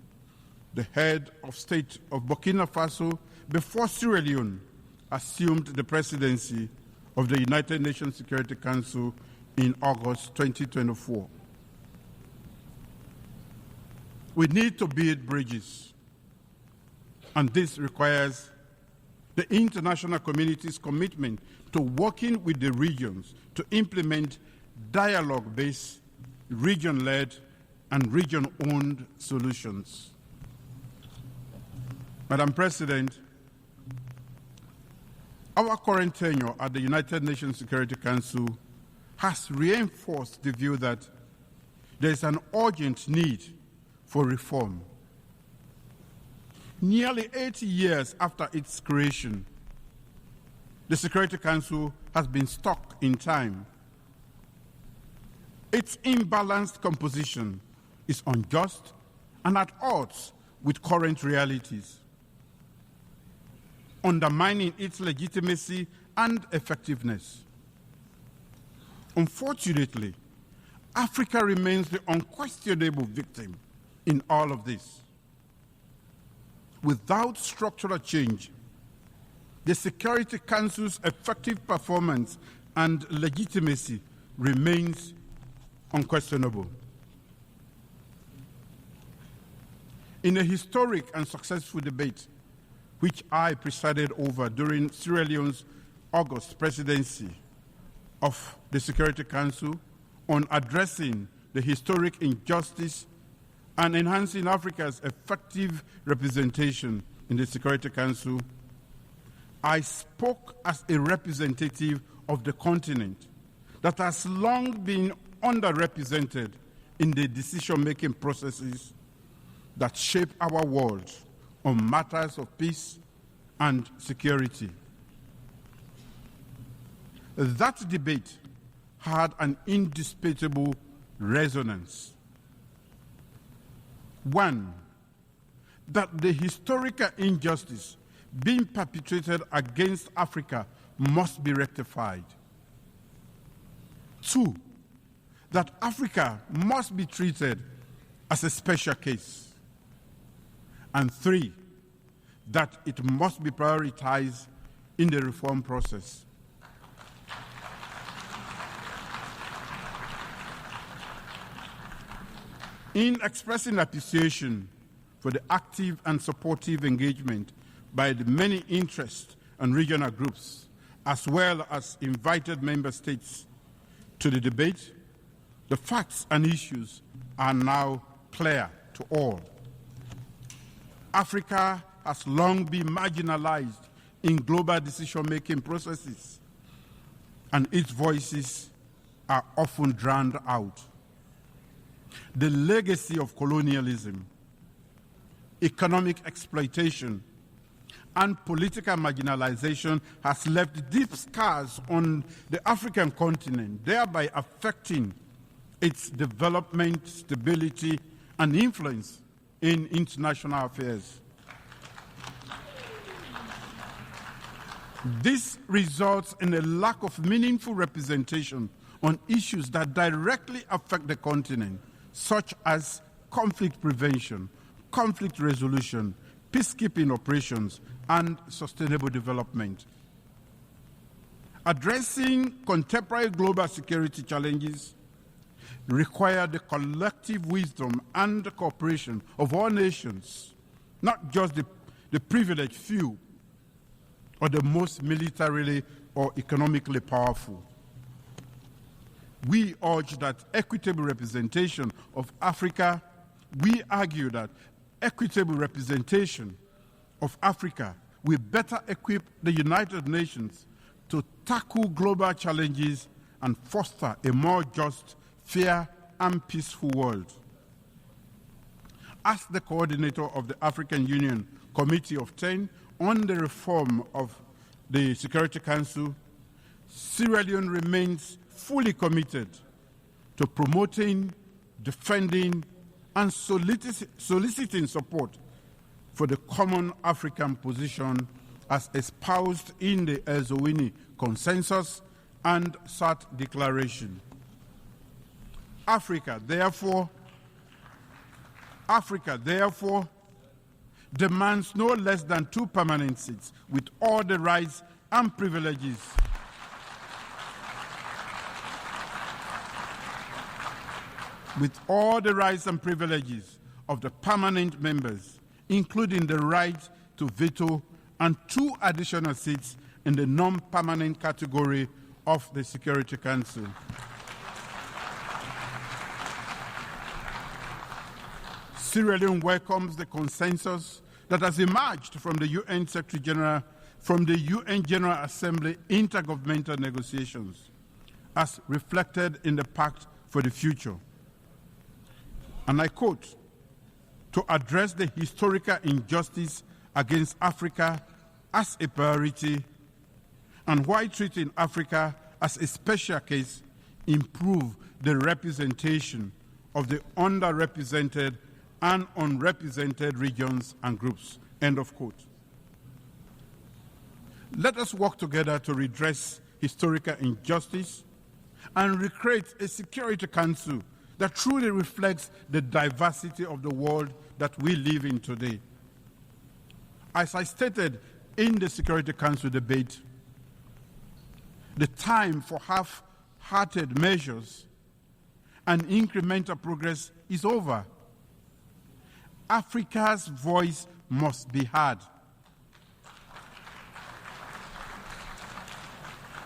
the head of state of Burkina Faso before Sierra Leone assumed the presidency of the United Nations Security Council in August 2024. We need to build bridges, and this requires the international community's commitment to working with the regions to implement dialogue-based, region-led, and region-owned solutions. Madam President, our current tenure at the United Nations Security Council has reinforced the view that there is an urgent need for reform. Nearly 80 years after its creation, the Security Council has been stuck in time. Its imbalanced composition is unjust and at odds with current realities, undermining its legitimacy and effectiveness. Unfortunately, Africa remains the unquestionable victim in all of this. Without structural change, the Security Council's effective performance and legitimacy remains unquestionable. In a historic and successful debate, which I presided over during Sierra Leone's August presidency of the Security Council on addressing the historic injustice and enhancing Africa's effective representation in the Security Council, I spoke as a representative of the continent that has long been underrepresented in the decision-making processes that shape our world on matters of peace and security. That debate had an indisputable resonance. One, that the historical injustice being perpetrated against Africa must be rectified. Two, that Africa must be treated as a special case. And three, that it must be prioritized in the reform process. In expressing appreciation for the active and supportive engagement by the many interest and regional groups, as well as invited member states to the debate, the facts and issues are now clear to all. Africa has long been marginalized in global decision-making processes, and its voices are often drowned out. The legacy of colonialism, economic exploitation, and political marginalization has left deep scars on the African continent, thereby affecting its development, stability, and influence in international affairs. This results in a lack of meaningful representation on issues that directly affect the continent, such as conflict prevention, conflict resolution, peacekeeping operations, and sustainable development. Addressing contemporary global security challenges require the collective wisdom and cooperation of all nations, not just the privileged few or the most militarily or economically powerful. We urge that equitable representation of Africa, we argue that equitable representation of Africa will better equip the United Nations to tackle global challenges and foster a more just, fair, and peaceful world. As the coordinator of the African Union Committee of 10 on the reform of the Security Council, Sierra Leone remains fully committed to promoting, defending, and soliciting support for the common African position as espoused in the Ezowini Consensus and SAT Declaration. Africa, therefore, demands no less than 2 permanent seats with all the rights and privileges of the permanent members, including the right to veto, and 2 additional seats in the non-permanent category of the Security Council. Sierra Leone welcomes the consensus that has emerged from the UN Secretary-General, from the UN General Assembly intergovernmental negotiations, as reflected in the Pact for the Future. And I quote, "To address the historical injustice against Africa as a priority, and while treating Africa as a special case, improve the representation of the underrepresented and unrepresented regions and groups." End of quote. Let us work together to redress historical injustice and recreate a Security Council that truly reflects the diversity of the world that we live in today. As I stated in the Security Council debate, the time for half-hearted measures and incremental progress is over. Africa's voice must be heard,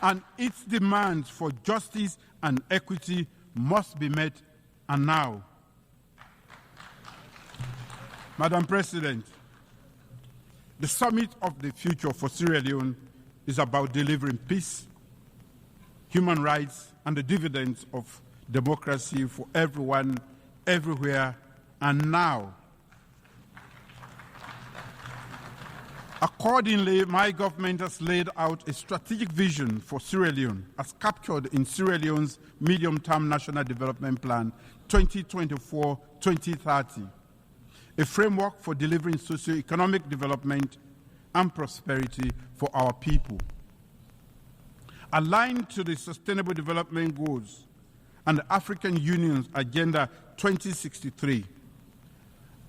and its demands for justice and equity must be met, and now. Madam President, the Summit of the Future for Sierra Leone is about delivering peace, human rights, and the dividends of democracy for everyone, everywhere, and now. Accordingly, my government has laid out a strategic vision for Sierra Leone as captured in Sierra Leone's Medium-Term National Development Plan 2024-2030, a framework for delivering socio-economic development and prosperity for our people. Aligned to the Sustainable Development Goals and the African Union's Agenda 2063,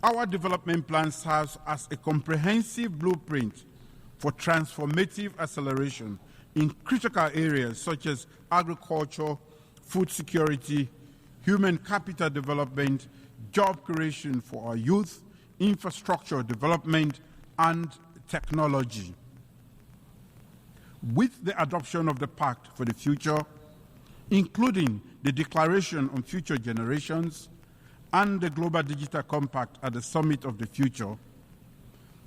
our development plan serves as a comprehensive blueprint for transformative acceleration in critical areas such as agriculture, food security, human capital development, job creation for our youth, infrastructure development, and technology. With the adoption of the Pact for the Future, including the Declaration on Future Generations and the Global Digital Compact at the Summit of the Future,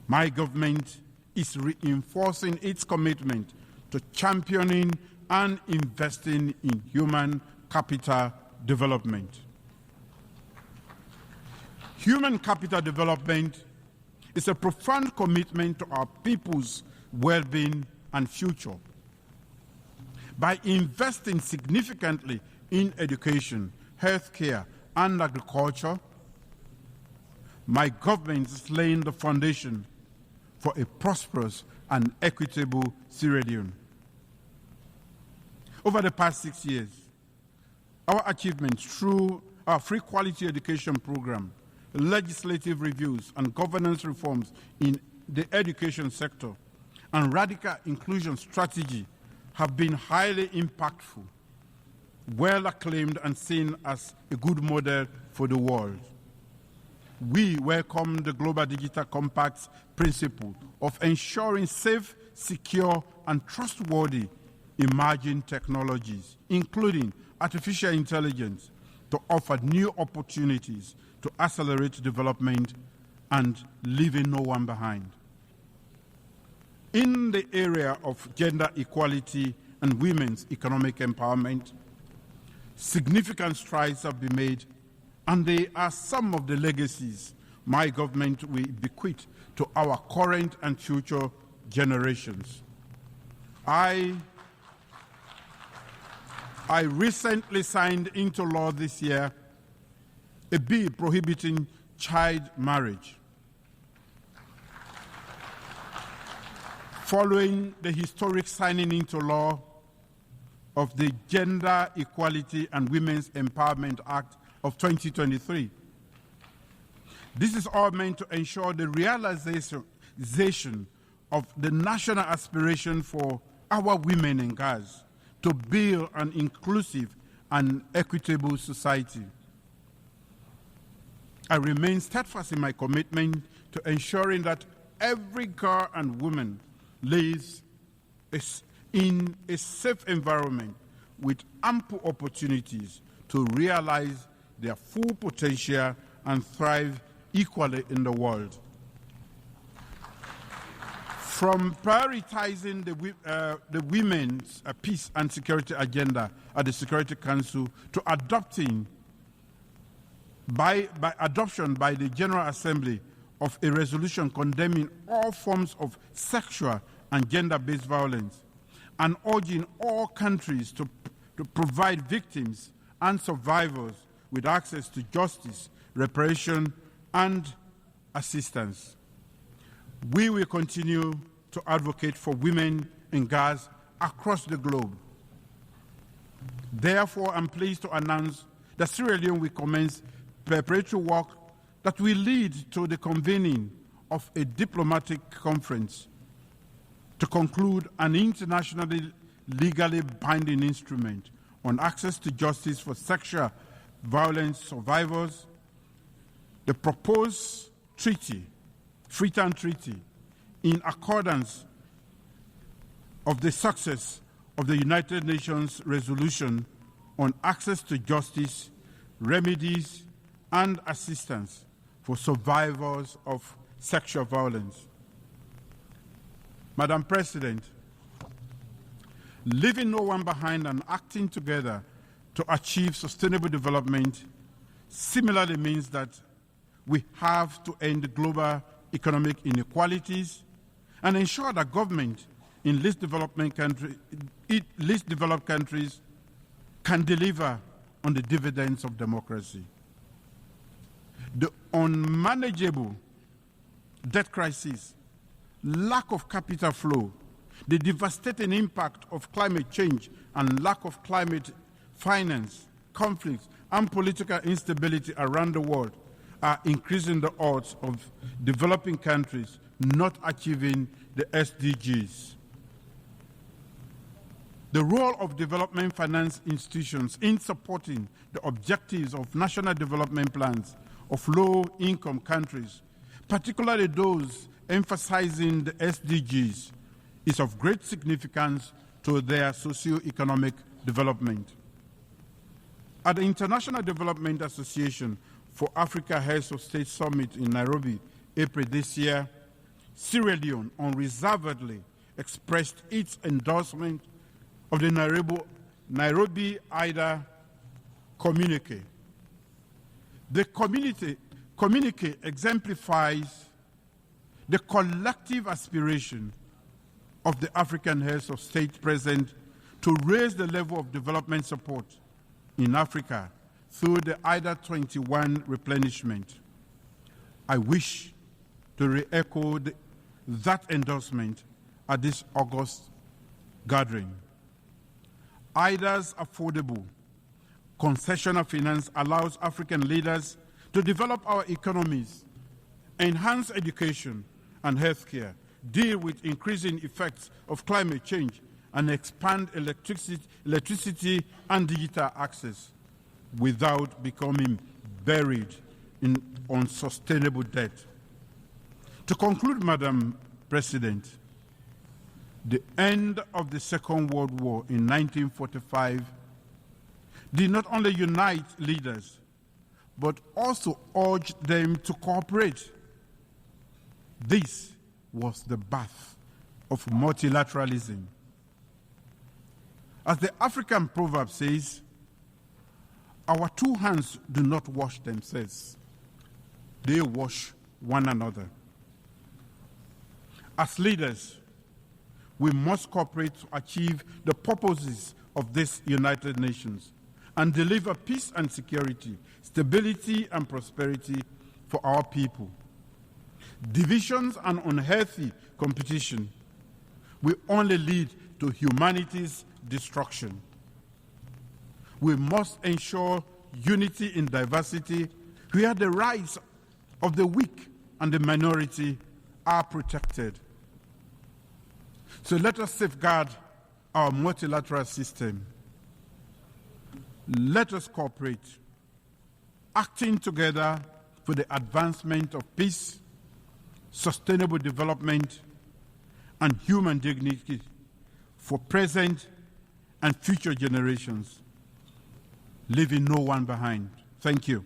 my government is reinforcing its commitment to championing and investing in human capital development. Human capital development is a profound commitment to our people's well-being and future. By investing significantly in education, healthcare, and agriculture, my government is laying the foundation for a prosperous and equitable Sierra Leone. Over the past 6 years, our achievements through our free quality education program, legislative reviews, and governance reforms in the education sector, and radical inclusion strategy have been highly impactful, well acclaimed, and seen as a good model for the world. We welcome the Global Digital Compact's principle of ensuring safe, secure, and trustworthy emerging technologies, including artificial intelligence, to offer new opportunities to accelerate development and leaving no one behind. In the area of gender equality and women's economic empowerment, significant strides have been made, and they are some of the legacies my government will bequeath to our current and future generations. I I recently signed into law this year a bill prohibiting child marriage. Following the historic signing into law of the Gender Equality and Women's Empowerment Act of 2023. This is all meant to ensure the realization of the national aspiration for our women and girls to build an inclusive and equitable society. I remain steadfast in my commitment to ensuring that every girl and woman lives in a safe environment with ample opportunities to realize their full potential and thrive equally in the world. From prioritizing the women's peace and security agenda at the Security Council to adoption by the General Assembly of a resolution condemning all forms of sexual and gender-based violence, and urging all countries to provide victims and survivors with access to justice, reparation, and assistance. We will continue to advocate for women and girls across the globe. Therefore, I'm pleased to announce that Sierra Leone will commence preparatory work that will lead to the convening of a diplomatic conference to conclude an internationally legally binding instrument on access to justice for sexual violence survivors. The proposed treaty, Freetown Treaty, in accordance of the success of the United Nations resolution on access to justice, remedies, and assistance for survivors of sexual violence. Madam President, leaving no one behind and acting together to achieve sustainable development similarly means that we have to end global economic inequalities and ensure that government in least developed countries can deliver on the dividends of democracy. The unmanageable debt crisis, lack of capital flow, the devastating impact of climate change and lack of climate finance, conflicts, and political instability around the world are increasing the odds of developing countries not achieving the SDGs. The role of development finance institutions in supporting the objectives of national development plans of low-income countries, particularly those emphasizing the SDGs, is of great significance to their socio-economic development. At the International Development Association for Africa Heads of State Summit in Nairobi, April this year, Sierra Leone unreservedly expressed its endorsement of the Nairobi IDA communique. The communique exemplifies the collective aspiration of the African heads of state present to raise the level of development support in Africa through the IDA 21 replenishment. I wish to re-echo that endorsement at this August gathering. IDA's affordable concessional finance allows African leaders to develop our economies, enhance education and healthcare, deal with increasing effects of climate change, and expand electricity and digital access without becoming buried in unsustainable debt. To conclude, Madam President, the end of the Second World War in 1945 did not only unite leaders, but also urge them to cooperate. This was the birth of multilateralism. As the African proverb says, our two hands do not wash themselves, they wash one another. As leaders, we must cooperate to achieve the purposes of this United Nations and deliver peace and security, stability and prosperity for our people. Divisions and unhealthy competition will only lead to humanity's destruction. We must ensure unity in diversity, where the rights of the weak and the minority are protected. So let us safeguard our multilateral system. Let us cooperate, acting together for the advancement of peace, sustainable development, and human dignity for present and future generations, leaving no one behind. Thank you.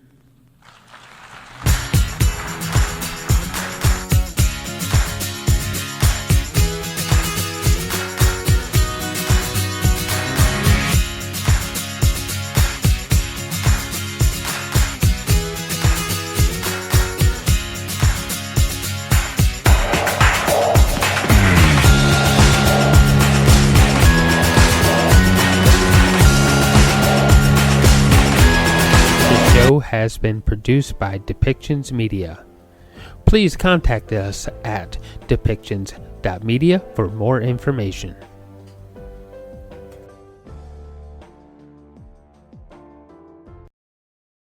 Has been produced by Depictions Media. Please contact us at depictions.media for more information.